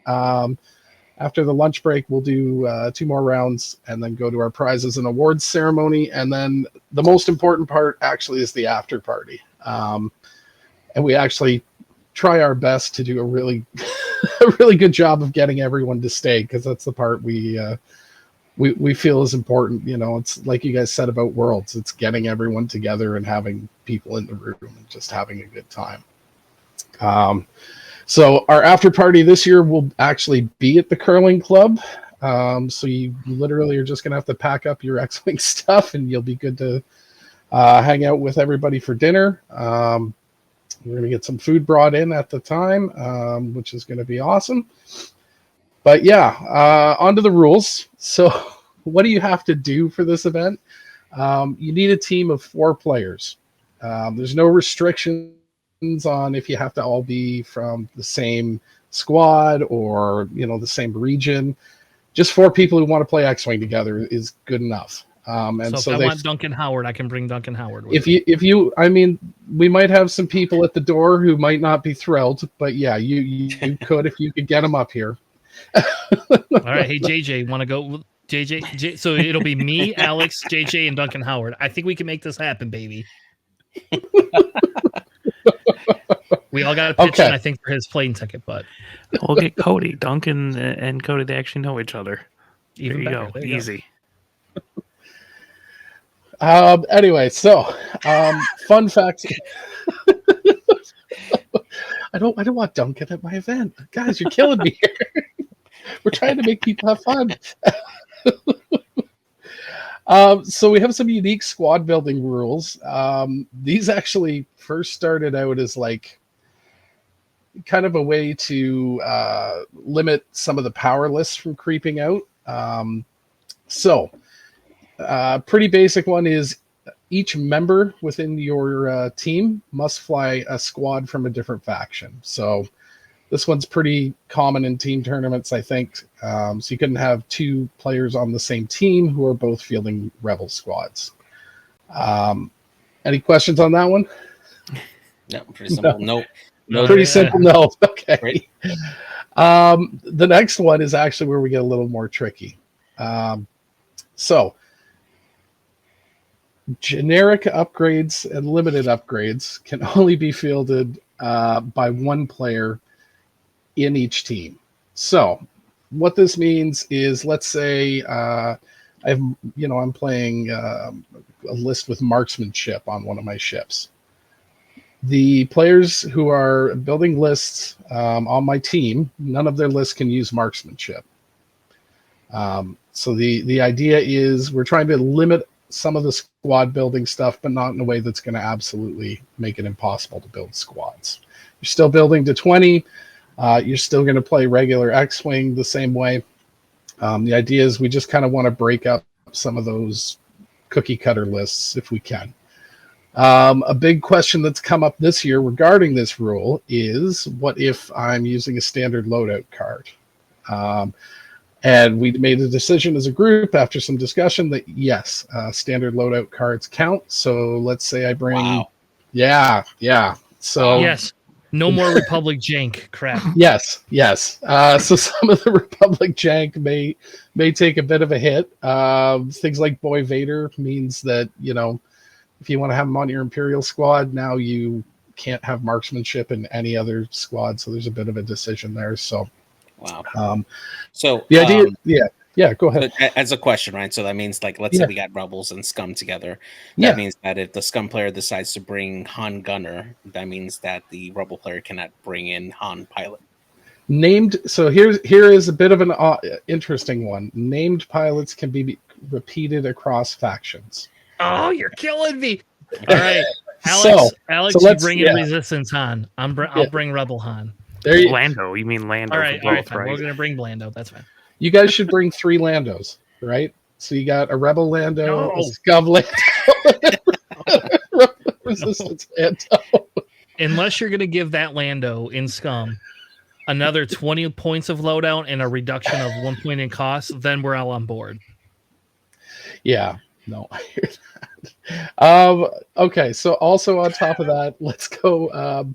after the lunch break, we'll do 2 more rounds and then go to our prizes and awards ceremony. And then the most important part actually is the after party. And we actually try our best to do a really good job of getting everyone to stay, because that's the part we feel is important. You know, it's like you guys said about Worlds, it's getting everyone together and having people in the room and just having a good time. So our after party this year will actually be at the curling club. So you literally are just going to have to pack up your X-Wing stuff and you'll be good to hang out with everybody for dinner. We're going to get some food brought in at the time, which is going to be awesome. But yeah, on to the rules. So what do you have to do for this event? You need a team of 4 players. There's no restrictions on if you have to all be from the same squad or, you know, the same region. Just 4 people who want to play X-Wing together is good enough. And so if I want Duncan Howard, I can bring Duncan Howard with me. I mean, we might have some people at the door who might not be thrilled, but yeah, you could, if you could get them up here. All right. Hey, JJ, want to go? JJ, so it'll be me, Alex, JJ, and Duncan Howard. I think we can make this happen, baby. We all got to pitch in, I think, for his plane ticket, but we'll get Cody. Duncan and Cody, they actually know each other. Even there you better. go. Easy. Anyway, so fun facts. I don't want Duncan at my event. Guys, you're killing me here. We're trying to make people have fun. So we have some unique squad building rules. These actually first started out as like kind of a way to limit some of the power lists from creeping out. Pretty basic one is each member within your team must fly a squad from a different faction. So this one's pretty common in team tournaments, I think. So you couldn't have 2 players on the same team who are both fielding Rebel squads. Any questions on that one? No, pretty simple. No. Pretty simple. No. Okay. Great. The next one is actually where we get a little more tricky. So generic upgrades and limited upgrades can only be fielded by 1 player in each team. So what this means is, let's say I'm playing a list with marksmanship on one of my ships. The players who are building lists on my team, none of their lists can use marksmanship. So the idea is we're trying to limit some of the squad building stuff, but not in a way that's going to absolutely make it impossible to build squads. You're still building to 20. You're still going to play regular X-Wing the same way. The idea is we just kind of want to break up some of those cookie cutter lists if we can. A big question that's come up this year regarding this rule is, what if I'm using a standard loadout card? And we made a decision as a group after some discussion that yes, standard loadout cards count. So let's say I bring, wow. Yeah. So yes, no more Republic jank crap. Yes. So some of the Republic jank may take a bit of a hit. Things like Boy Vader means that, you know, if you want to have him on your Imperial squad, now you can't have marksmanship in any other squad. So there's a bit of a decision there. So, wow. So the idea, yeah, go ahead. As a question, right? So that means, like, let's say we got Rebels and Scum together. That means that if the Scum player decides to bring Han Gunner, that means that the Rebel player cannot bring in Han Pilot. So here is a bit of an interesting one. Named pilots can be repeated across factions. Oh, you're killing me! All right, Alex, you bring in Resistance Han. I'll bring Rebel Han. Lando, you mean Lando? All right, fine. We're gonna bring Blando. That's fine. You guys should bring 3 Landos, right? So you got a Rebel Lando, a Scum Lando, Resistance Lando. Unless you're gonna give that Lando in Scum another 20 points of loadout and a reduction of 1 point in cost, then we're all on board. Yeah, no, I hear that. Okay, so also on top of that, let's go.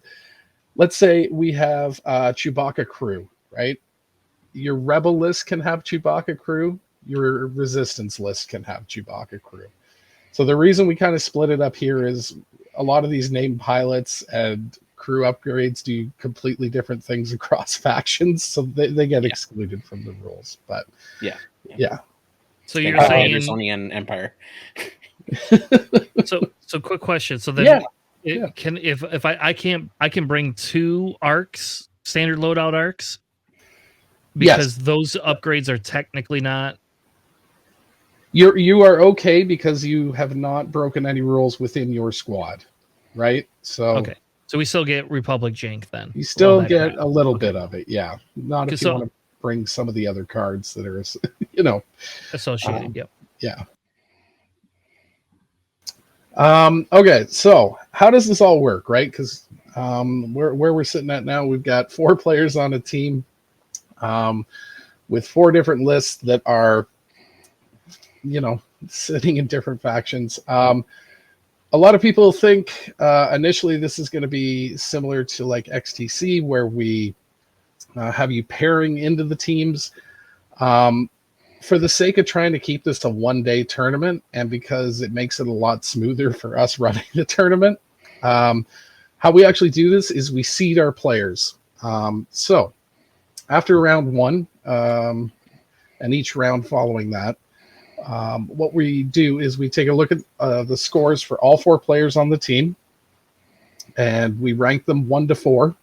Let's say we have Chewbacca crew, right? Your rebel list can have Chewbacca crew. Your resistance list can have Chewbacca crew. So the reason we kind of split it up here is a lot of these named pilots and crew upgrades do completely different things across factions, so they get excluded from the rules. But yeah. So you're saying only an Empire. so quick question. So then can if I can bring 2 arcs, standard loadout arcs, because those upgrades are technically not. You are okay because you have not broken any rules within your squad, right? So okay, so we still get Republic jank then. You still get a little bit of it, yeah. Not if you want to bring some of the other cards that are, associated. Yep. Yeah. Okay, so how does this all work, right? Because where we're sitting at now, we've got 4 players on a team with 4 different lists that are, sitting in different factions. A lot of people think initially this is going to be similar to like XTC, where we have you pairing into the teams. For the sake of trying to keep this a one-day tournament, and because it makes it a lot smoother for us running the tournament, how we actually do this is we seed our players. So after round 1, and each round following that, what we do is we take a look at the scores for all 4 players on the team, and we rank them 1 to 4.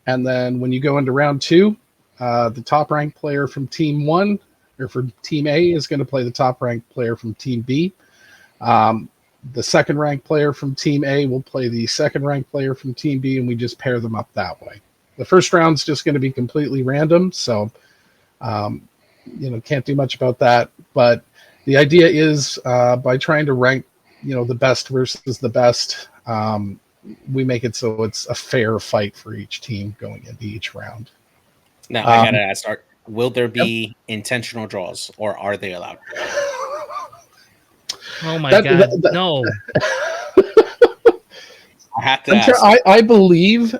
And then when you go into round 2, the top ranked player from team 1 or from team A is going to play the top ranked player from team B. The second ranked player from team A will play the second ranked player from team B, and we just pair them up that way. The first round's just going to be completely random, so can't do much about that. But the idea is by trying to rank, the best versus the best, we make it so it's a fair fight for each team going into each round. Now, I gotta ask, will there be intentional draws, or are they allowed? Oh my God, no. I have to ask. I believe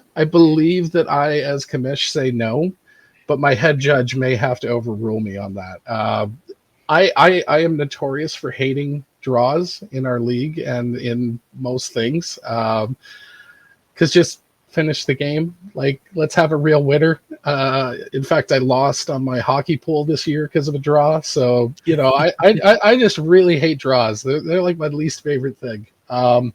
that I, as commish, say no, but my head judge may have to overrule me on that. I am notorious for hating draws in our league and in most things, because just finish the game. Like, let's have a real winner. In fact, I lost on my hockey pool this year because of a draw. So I just really hate draws. They're like my least favorite thing. I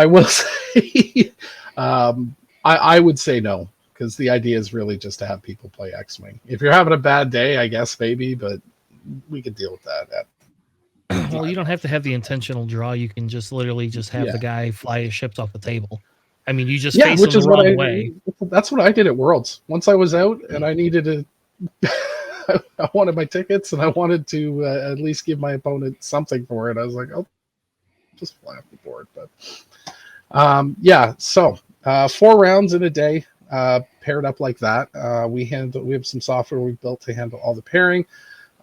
will say I would say no, because the idea is really just to have people play X-Wing. If you're having a bad day, I guess maybe, but we could deal with that. Well, you don't have to have the intentional draw. You can just literally just have the guy fly his ships off the table. I mean, you just face them the wrong way. That's what I did at Worlds. Once I was out and I needed to, I wanted my tickets and I wanted to at least give my opponent something for it. I was like, oh, just fly off the board. But so 4 rounds in a day, paired up like that. We have some software we built to handle all the pairing.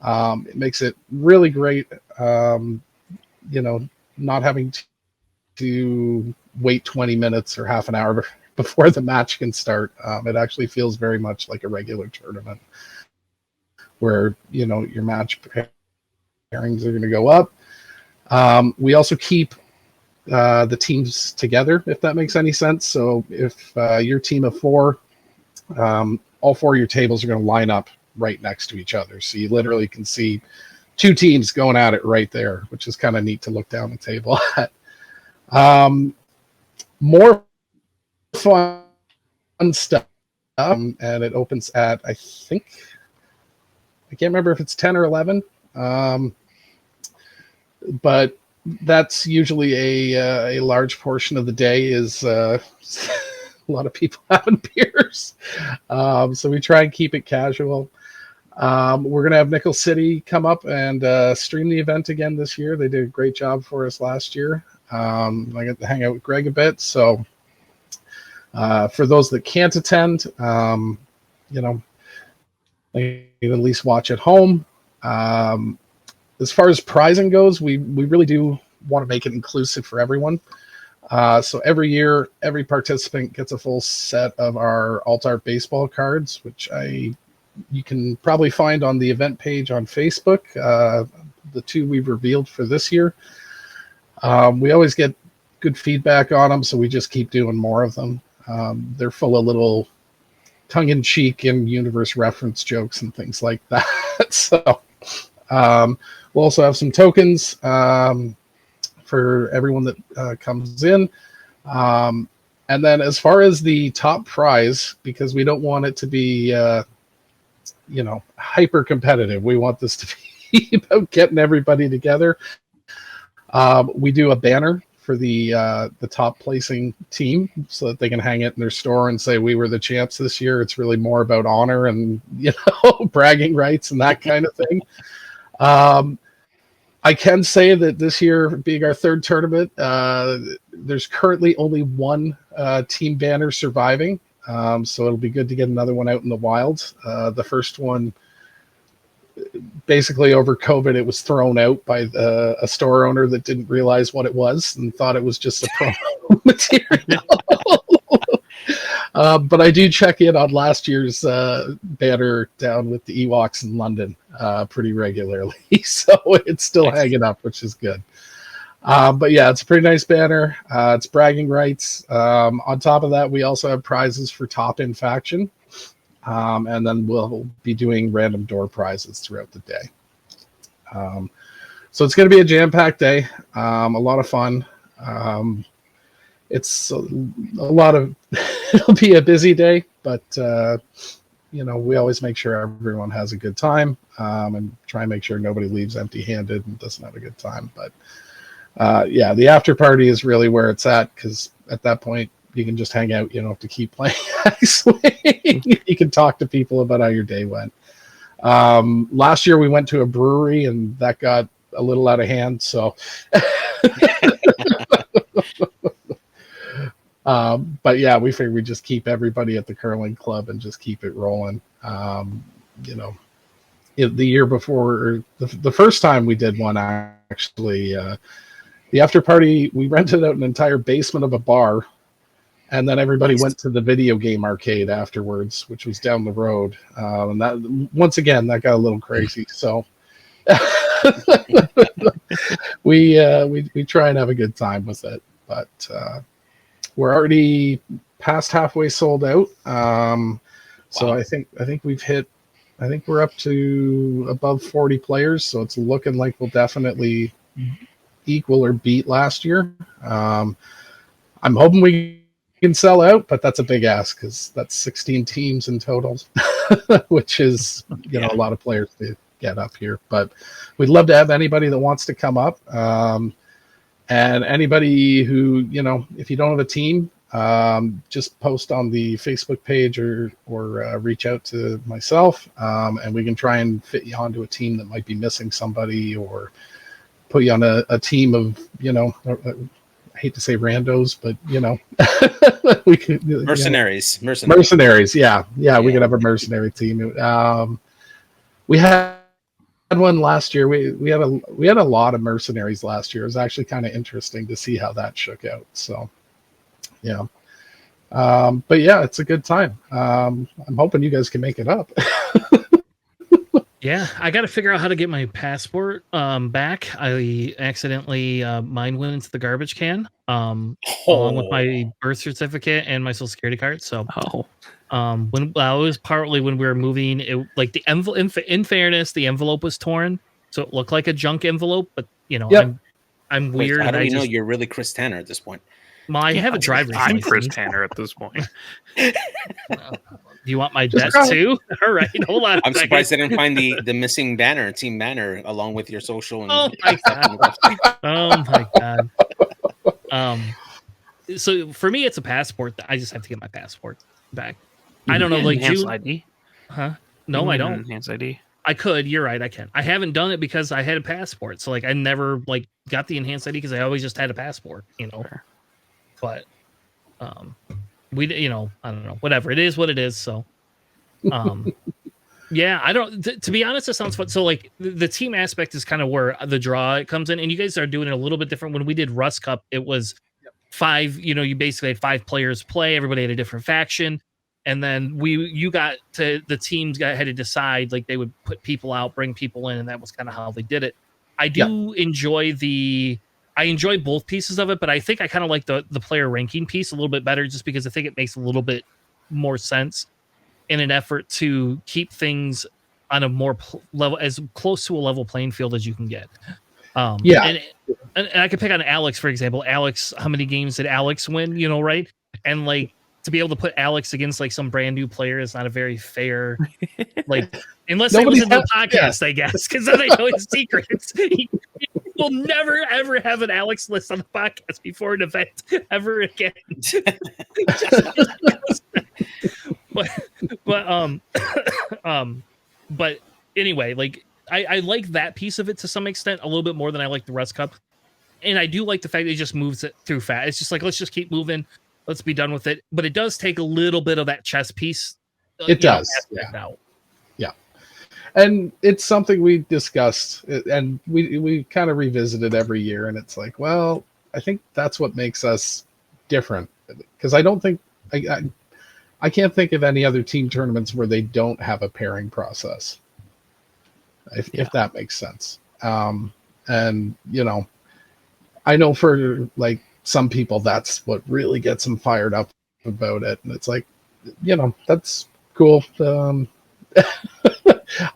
It makes it really great, not having to wait 20 minutes or half an hour before the match can start. It actually feels very much like a regular tournament where, your match pairings are going to go up. We also keep the teams together, if that makes any sense. So if your team of 4, all 4 of your tables are going to line up right next to each other. So you literally can see 2 teams going at it right there, which is kind of neat to look down the table at. More fun stuff. And it opens at, I can't remember if it's 10 or 11. But that's usually a large portion of the day is a lot of people having beers. So we try and keep it casual. We're going to have Nickel City come up and stream the event again this year. They did a great job for us last year. I got to hang out with Greg a bit. So For those that can't attend, you know, they can at least watch at home. As far as prizing goes, we really do want to make it inclusive for everyone. So every year, every participant gets a full set of our Alt-Art baseball cards, which you can probably find on the event page on Facebook. The 2 we've revealed for this year. We always get good feedback on them, so we just keep doing more of them. They're full of little tongue-in-cheek and universe reference jokes and things like that. So we'll also have some tokens for everyone that comes in. And then as far as the top prize, because we don't want it to be hyper competitive, we want this to be about getting everybody together. We do a banner for the top placing team so that they can hang it in their store and say we were the champs this year. It's really more about honor and bragging rights and that kind of thing. I can say that this year, being our 3rd tournament, there's currently only 1 team banner surviving. So it'll be good to get another one out in the wild. The first one, basically over COVID, it was thrown out by a store owner that didn't realize what it was and thought it was just a promo material. But I do check in on last year's banner down with the Ewoks in London pretty regularly. So it's still hanging up, which is good. But yeah, it's a pretty nice banner. It's bragging rights. On top of that, we also have prizes for top in faction. And then we'll be doing random door prizes throughout the day. So it's going to be a jam-packed day. A lot of fun. It's a lot of it'll be a busy day, but we always make sure everyone has a good time, and try and make sure nobody leaves empty-handed and doesn't have a good time. But the after party is really where it's at, because at that point you can just hang out. You don't have to keep playing X-Wing. You can talk to people about how your day went. Last year we went to a brewery and that got a little out of hand, so but yeah, we figured we'd just keep everybody at the curling club and just keep it rolling. The year before, the first time we did one, actually, the after party, we rented out an entire basement of a bar, and then everybody went to the video game arcade afterwards, which was down the road. And that, once again, that got a little crazy. So we try and have a good time with it, but we're already past halfway sold out. So I think we've hit. I think we're up to above 40 players, so it's looking like we'll definitely equal or beat last year. I'm hoping we can sell out, but that's a big ask because that's 16 teams in total, which is a lot of players to get up here. But we'd love to have anybody that wants to come up, and anybody who if you don't have a team, just post on the Facebook page or reach out to myself, and we can try and fit you onto a team that might be missing somebody, or put you on a team of I hate to say randos, but we could mercenaries. Yeah, we could have a mercenary team. We had one last year. We had a lot of mercenaries last year. It was actually kind of interesting to see how that shook out. So yeah, but yeah, it's a good time. I'm hoping you guys can make it up. Yeah, I got to figure out how to get my passport back. I accidentally mine went into the garbage can along with my birth certificate and my social security card. So when it was partly when we were moving, it like the envelope. In fairness, the envelope was torn, so it looked like a junk envelope. But I'm weird. How do we know you're really Chris Tanner at this point? Well, I have a driver's license. I'm Chris Tanner at this point. Do you want my debt too? All right, hold on. I'm surprised I didn't find the missing banner, team banner, along with your social. And oh my god! Oh my god! So for me, it's a passport. I just have to get my passport back. I don't know, like enhanced ID. Huh? No, I don't. Enhanced ID. I could. You're right. I can. I haven't done it because I had a passport. So like, I never got the enhanced ID because I always just had a passport. Sure. But I don't know, whatever. It is what it is. So, yeah, I don't, to be honest, it sounds fun. So like the team aspect is kind of where the draw comes in, and you guys are doing it a little bit different. When we did Rust Cup, it was 5, you basically had 5 players play, everybody had a different faction. And then the teams had to decide, like they would put people out, bring people in, and that was kind of how they did it. I do enjoy both pieces of it, but I think I kind of like the player ranking piece a little bit better, just because I think it makes a little bit more sense in an effort to keep things on a more level, as close to a level playing field as you can get. And I could pick on Alex, for example. Alex, how many games did Alex win? Right? And like to be able to put Alex against like some brand new player is not a very fair, like, unless they listen to the podcast, I guess, because then they know his secrets. We'll never ever have an Alex list on the podcast before an event ever again. But anyway, like I like that piece of it to some extent a little bit more than I like the Rust Cup. And I do like the fact that it just moves it through fast. It's just like, let's just keep moving. Let's be done with it. But it does take a little bit of that chess piece. It does. Out. Yeah. And it's something we discussed, and we kind of revisit it every year. And it's like, well, I think that's what makes us different. Because I don't think, I can't think of any other team tournaments where they don't have a pairing process. If that makes sense. And, I know for like some people, that's what really gets them fired up about it. And it's like, that's cool.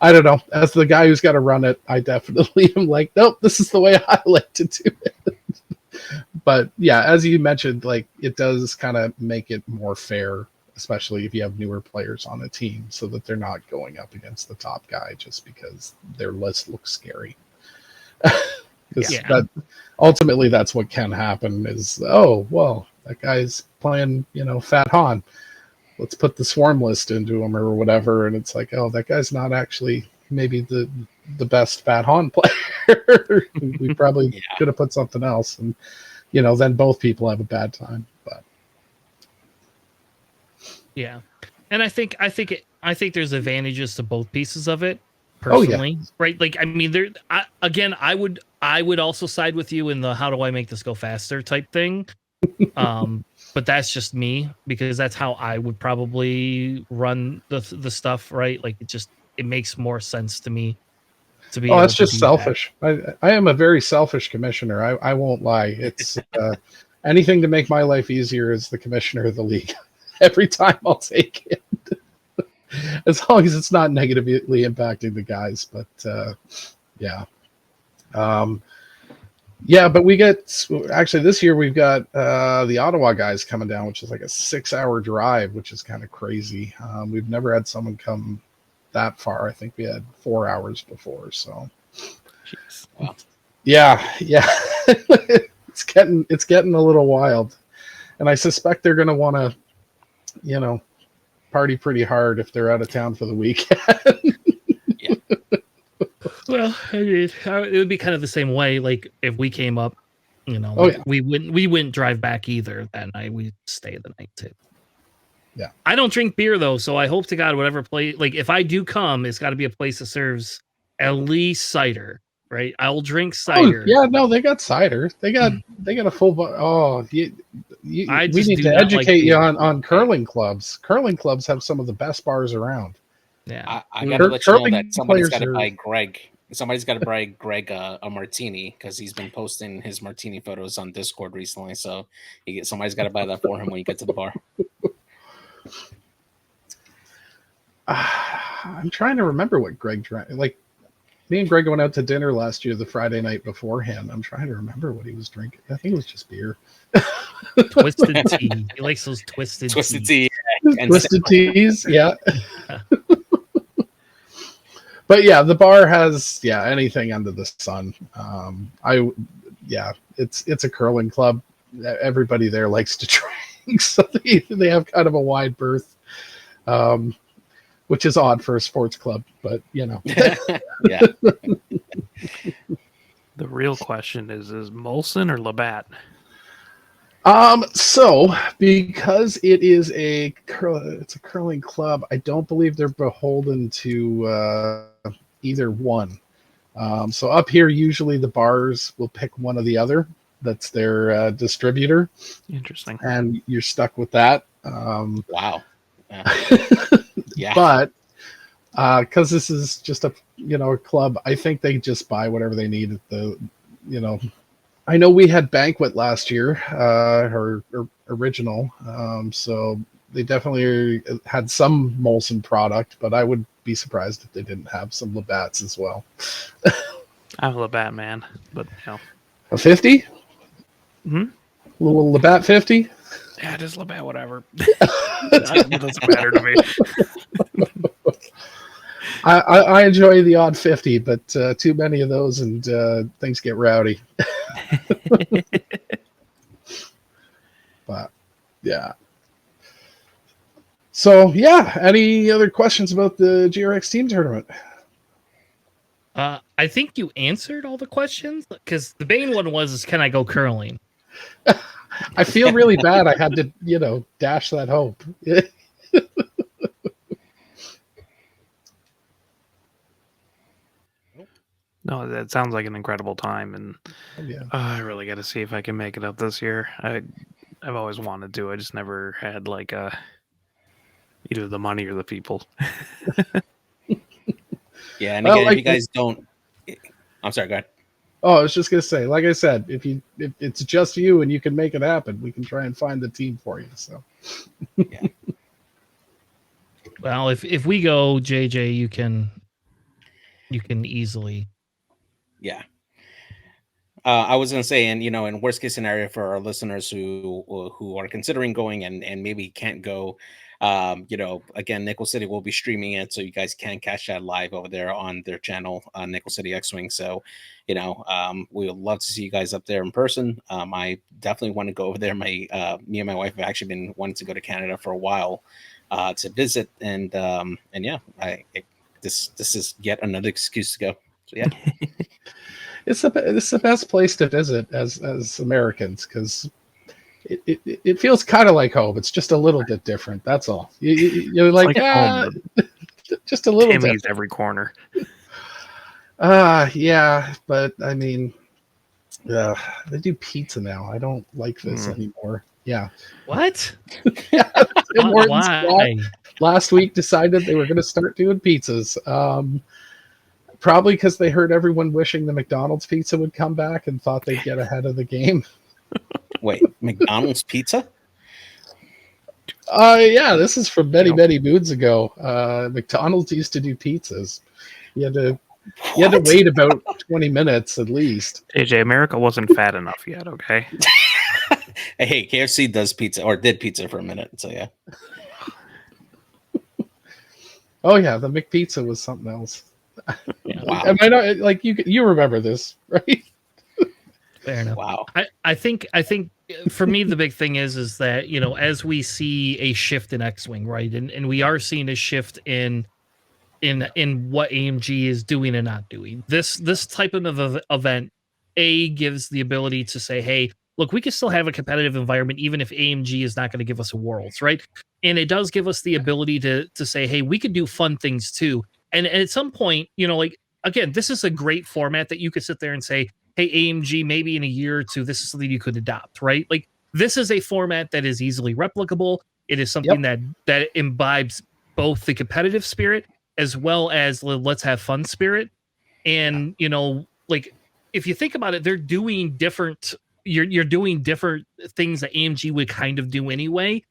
I don't know. As the guy who's got to run it, I definitely am like, nope, this is the way I like to do it. But yeah, as you mentioned, like it does kind of make it more fair, especially if you have newer players on a team, so that they're not going up against the top guy just because their list looks scary. That ultimately that's what can happen is, oh, well, that guy's playing, Fat Han. Let's put the swarm list into him or whatever. And it's like, oh, that guy's not actually maybe the best Fat Han player. We probably could have put something else. And, then both people have a bad time. But yeah. And I think there's advantages to both pieces of it. Personally, right? Like, I mean, I would also side with you in the how do I make this go faster type thing. But that's just me, because that's how I would probably run the stuff, right? Like it makes more sense to me to be. Oh, that's just selfish. I am a very selfish commissioner. I won't lie. It's anything to make my life easier as the commissioner of the league. Every time I'll take it. As long as it's not negatively impacting the guys, but but we get actually this year we've got the Ottawa guys coming down, which is like a 6-hour drive, which is kind of crazy. We've never had someone come that far. I think we had 4 hours before. So, jeez. Wow. Yeah, it's getting a little wild, and I suspect they're going to want to, party pretty hard if they're out of town for the weekend. Well, it would be kind of the same way. Like if we came up, we wouldn't drive back either. That night we'd stay the night too. Yeah, I don't drink beer though, so I hope to God whatever place. Like if I do come, it's got to be a place that serves at least cider. Right? I'll drink cider. Oh, yeah, no, they got cider. They got a full. We need to educate you on curling clubs. Curling clubs have some of the best bars around. Yeah, I gotta let you know that somebody's got to buy Greg. Somebody's got to buy Greg a martini, because he's been posting his martini photos on Discord recently. So somebody's got to buy that for him when you get to the bar. I'm trying to remember what Greg drank. Like, me and Greg went out to dinner last year, the Friday night beforehand. I'm trying to remember what he was drinking. I think it was just beer. Twisted tea. He likes those twisted tea. Twisted teas, yeah. But yeah, the bar has anything under the sun. It's a curling club. Everybody there likes to drink, so they have kind of a wide berth. Which is odd for a sports club, but Yeah. The real question is Molson or Labatt? So because it's a curling club, I don't believe they're beholden to either one. So up here, usually the bars will pick one or the other. That's their distributor, Interesting. and you're stuck with that. Wow. Yeah. But because this is just a club, I think they just buy whatever they need at the you know. I know we had Banquet last year, her original, so they definitely had some Molson product, but I would be surprised if they didn't have some Labatt's as well. I'm a Labatt man, but A 50? Hmm? A little Labatt 50? Yeah, just Labatt, whatever. It doesn't matter to me. I enjoy the odd 50, but too many of those and things get rowdy. But yeah. So yeah, any other questions about the GRX team tournament? I think you answered all the questions because the main one was, can I go curling? I feel really bad. I had to, dash that hope. No, that sounds like an incredible time, and Yeah. I really got to see if I can make it up this year. I've always wanted to. I just never had either the money or the people. Yeah, and Well, again, if you guys don't, I'm sorry, go ahead. Oh, I was just gonna say, like I said, if it's just you and you can make it happen, we can try and find the team for you. So, Yeah. Well, if we go, JJ, you can easily. Yeah. I was going to say, and in worst case scenario for our listeners who are considering going and maybe can't go, again, Nickel City will be streaming it, so you guys can catch that live over there on their channel, Nickel City X-Wing. So, we would love to see you guys up there in person. I definitely want to go over there. Me and my wife have actually been wanting to go to Canada for a while to visit, and yeah, this is yet another excuse to go. So yeah. it's the best place to visit as Americans because it feels kind of like home. It's just a little bit different. That's all. You're like home, just a little. Timmy's every corner. Yeah, but I mean, they do pizza now. I don't like this anymore. Yeah. What? Yeah, Why? Last week decided they were going to start doing pizzas. Probably because they heard everyone wishing the McDonald's pizza would come back and thought they'd get ahead of the game. Wait, McDonald's pizza? Yeah, this is from many moons ago. McDonald's used to do pizzas. You had to wait about 20 minutes at least. AJ, America wasn't fat enough yet, okay? Hey, KFC does pizza, or did pizza for a minute, so yeah. Oh yeah, the McPizza was something else. Wow. Am I not, like you remember this, right? Fair enough. Wow. I think for me the big thing is that as we see a shift in X-Wing, right, and we are seeing a shift in what AMG is doing and not doing. This type of event gives the ability to say, hey, look, we can still have a competitive environment even if AMG is not going to give us a Worlds, right? And it does give us the ability to say, hey, we could do fun things too. And at some point, again, this is a great format that you could sit there and say, hey, AMG, maybe in a year or two, this is something you could adopt, right? Like this is a format that is easily replicable. It is something that imbibes both the competitive spirit as well as let's have fun spirit. And like if you think about it, they're doing different. You're doing different things that AMG would kind of do anyway.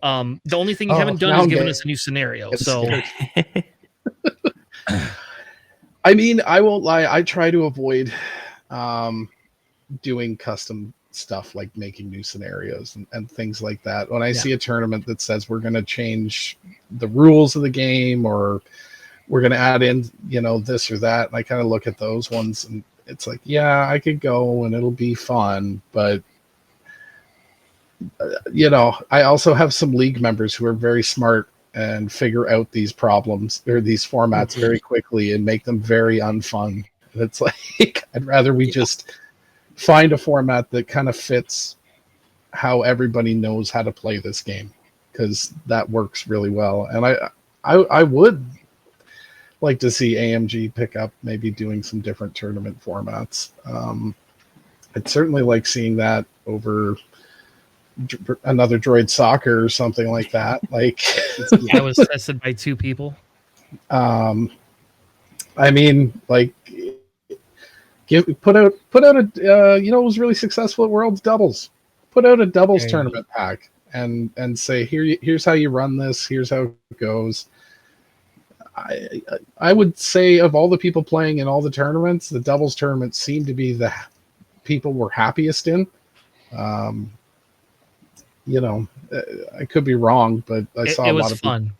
The only thing you haven't done is given us a new scenario. So, I mean, I won't lie. I try to avoid doing custom stuff like making new scenarios and things like that. When I see a tournament that says we're going to change the rules of the game or we're going to add in, this or that, and I kind of look at those ones and it's like, yeah, I could go and it'll be fun, but I also have some league members who are very smart and figure out these problems or these formats very quickly and make them very unfun. And it's like, I'd rather we just find a format that kind of fits how everybody knows how to play this game, because that works really well. And I would like to see AMG pick up maybe doing some different tournament formats. I'd certainly like seeing that over another Droid Soccer or something like that. Like, I was tested by 2 people. I mean, like, put out a it was really successful at World's Doubles. Put out a doubles tournament pack and say, here's how you run this. Here's how it goes. I would say of all the people playing in all the tournaments, the doubles tournaments seem to be the people we're happiest in. I could be wrong, but I saw a lot of fun.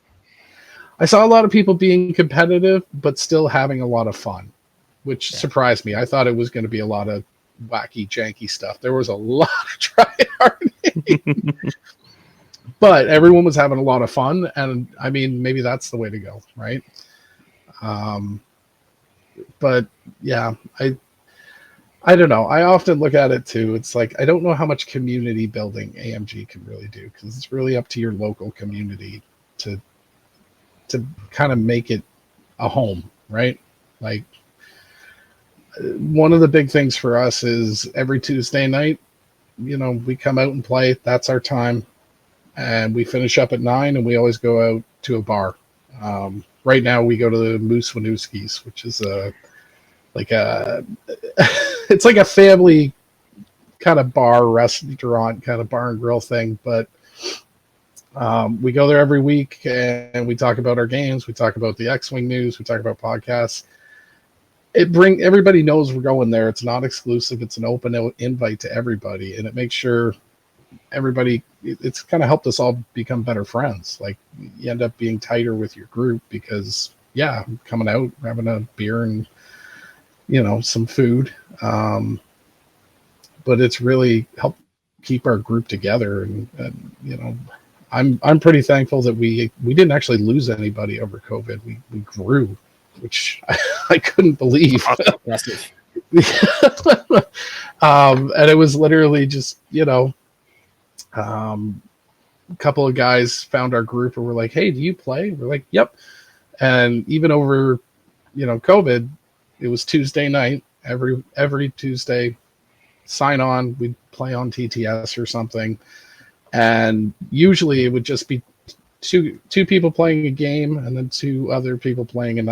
I saw a lot of people being competitive, but still having a lot of fun, which surprised me. I thought it was going to be a lot of wacky, janky stuff. There was a lot of tryharding, but everyone was having a lot of fun. And I mean, maybe that's the way to go, right? But yeah, I don't know. I often look at it too. It's like, I don't know how much community building AMG can really do, because it's really up to your local community to kind of make it a home, right? Like, one of the big things for us is every Tuesday night, we come out and play. That's our time. And we finish up at 9, and we always go out to a bar. Right now we go to the Moose Winooski's, which is it's like a family kind of bar, restaurant, kind of bar and grill thing. But we go there every week, and we talk about our games. We talk about the X-Wing news. We talk about podcasts. Everybody knows we're going there. It's not exclusive. It's an open invite to everybody, and it makes sure everybody, it's kind of helped us all become better friends. Like, you end up being tighter with your group because coming out, having a beer and some food, but it's really helped keep our group together. And I'm pretty thankful that we didn't actually lose anybody over COVID. We grew, which I couldn't believe. And it was literally just a couple of guys found our group and were like, "Hey, do you play?" We're like, "Yep." And even over COVID, it was Tuesday night, every Tuesday, sign on, we'd play on TTS or something. And usually it would just be two people playing a game, and then 2 other people playing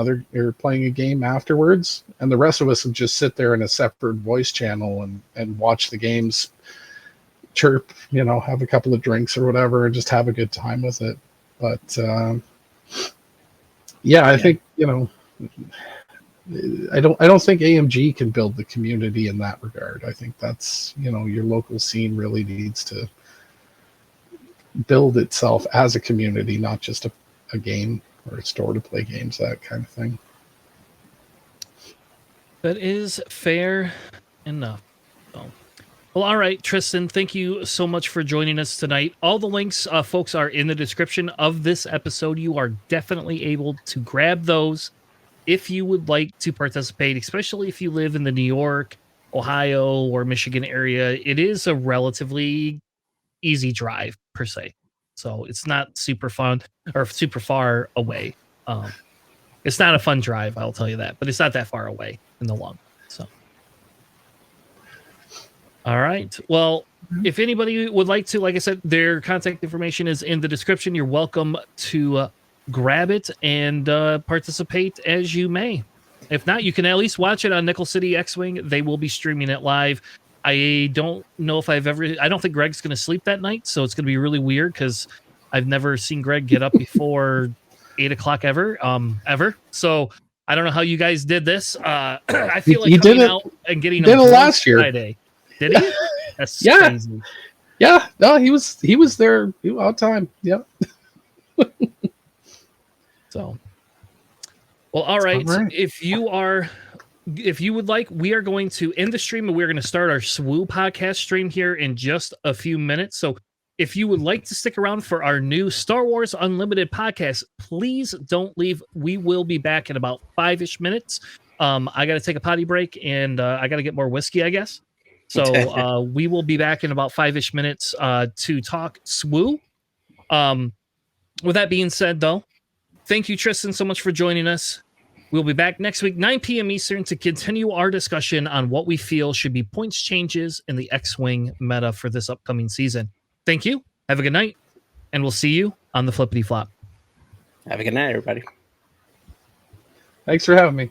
playing a game afterwards. And the rest of us would just sit there in a separate voice channel and watch the games, chirp, have a couple of drinks or whatever, and just have a good time with it. But I think, I don't think AMG can build the community in that regard. I think that's, your local scene really needs to build itself as a community, not just a game or a store to play games, that kind of thing. That is fair enough. Well, all right, Tristan, thank you so much for joining us tonight. All the links, folks, are in the description of this episode. You are definitely able to grab those if you would like to participate, especially if you live in the New York, Ohio, or Michigan area. It is a relatively easy drive, per se. So it's not super fun or super far away. It's not a fun drive, I'll tell you that, but it's not that far away in the long. So, all right. Well, if anybody would like to, like I said, their contact information is in the description. You're welcome to grab it and participate as you may. If not, you can at least watch it on Nickel City X-Wing. They will be streaming it live. I don't know if I don't think Greg's going to sleep that night, so it's going to be really weird because I've never seen Greg get up before 8 o'clock ever. So I don't know how you guys did this. I feel like coming out and getting did it last year. Friday. Did he? That's crazy. Yeah. No, he was there all time. Yep. So, well, all right. If you would like, we are going to end the stream and we're going to start our SWU podcast stream here in just a few minutes. So if you would like to stick around for our new Star Wars Unlimited podcast, please don't leave. We will be back in about 5-ish minutes. I got to take a potty break and I got to get more whiskey, I guess. So we will be back in about 5-ish minutes to talk SWU. With that being said, though, thank you, Tristan, so much for joining us. We'll be back next week, 9 p.m. Eastern, to continue our discussion on what we feel should be points changes in the X-Wing meta for this upcoming season. Thank you. Have a good night, and we'll see you on the Flippity Flop. Have a good night, everybody. Thanks for having me.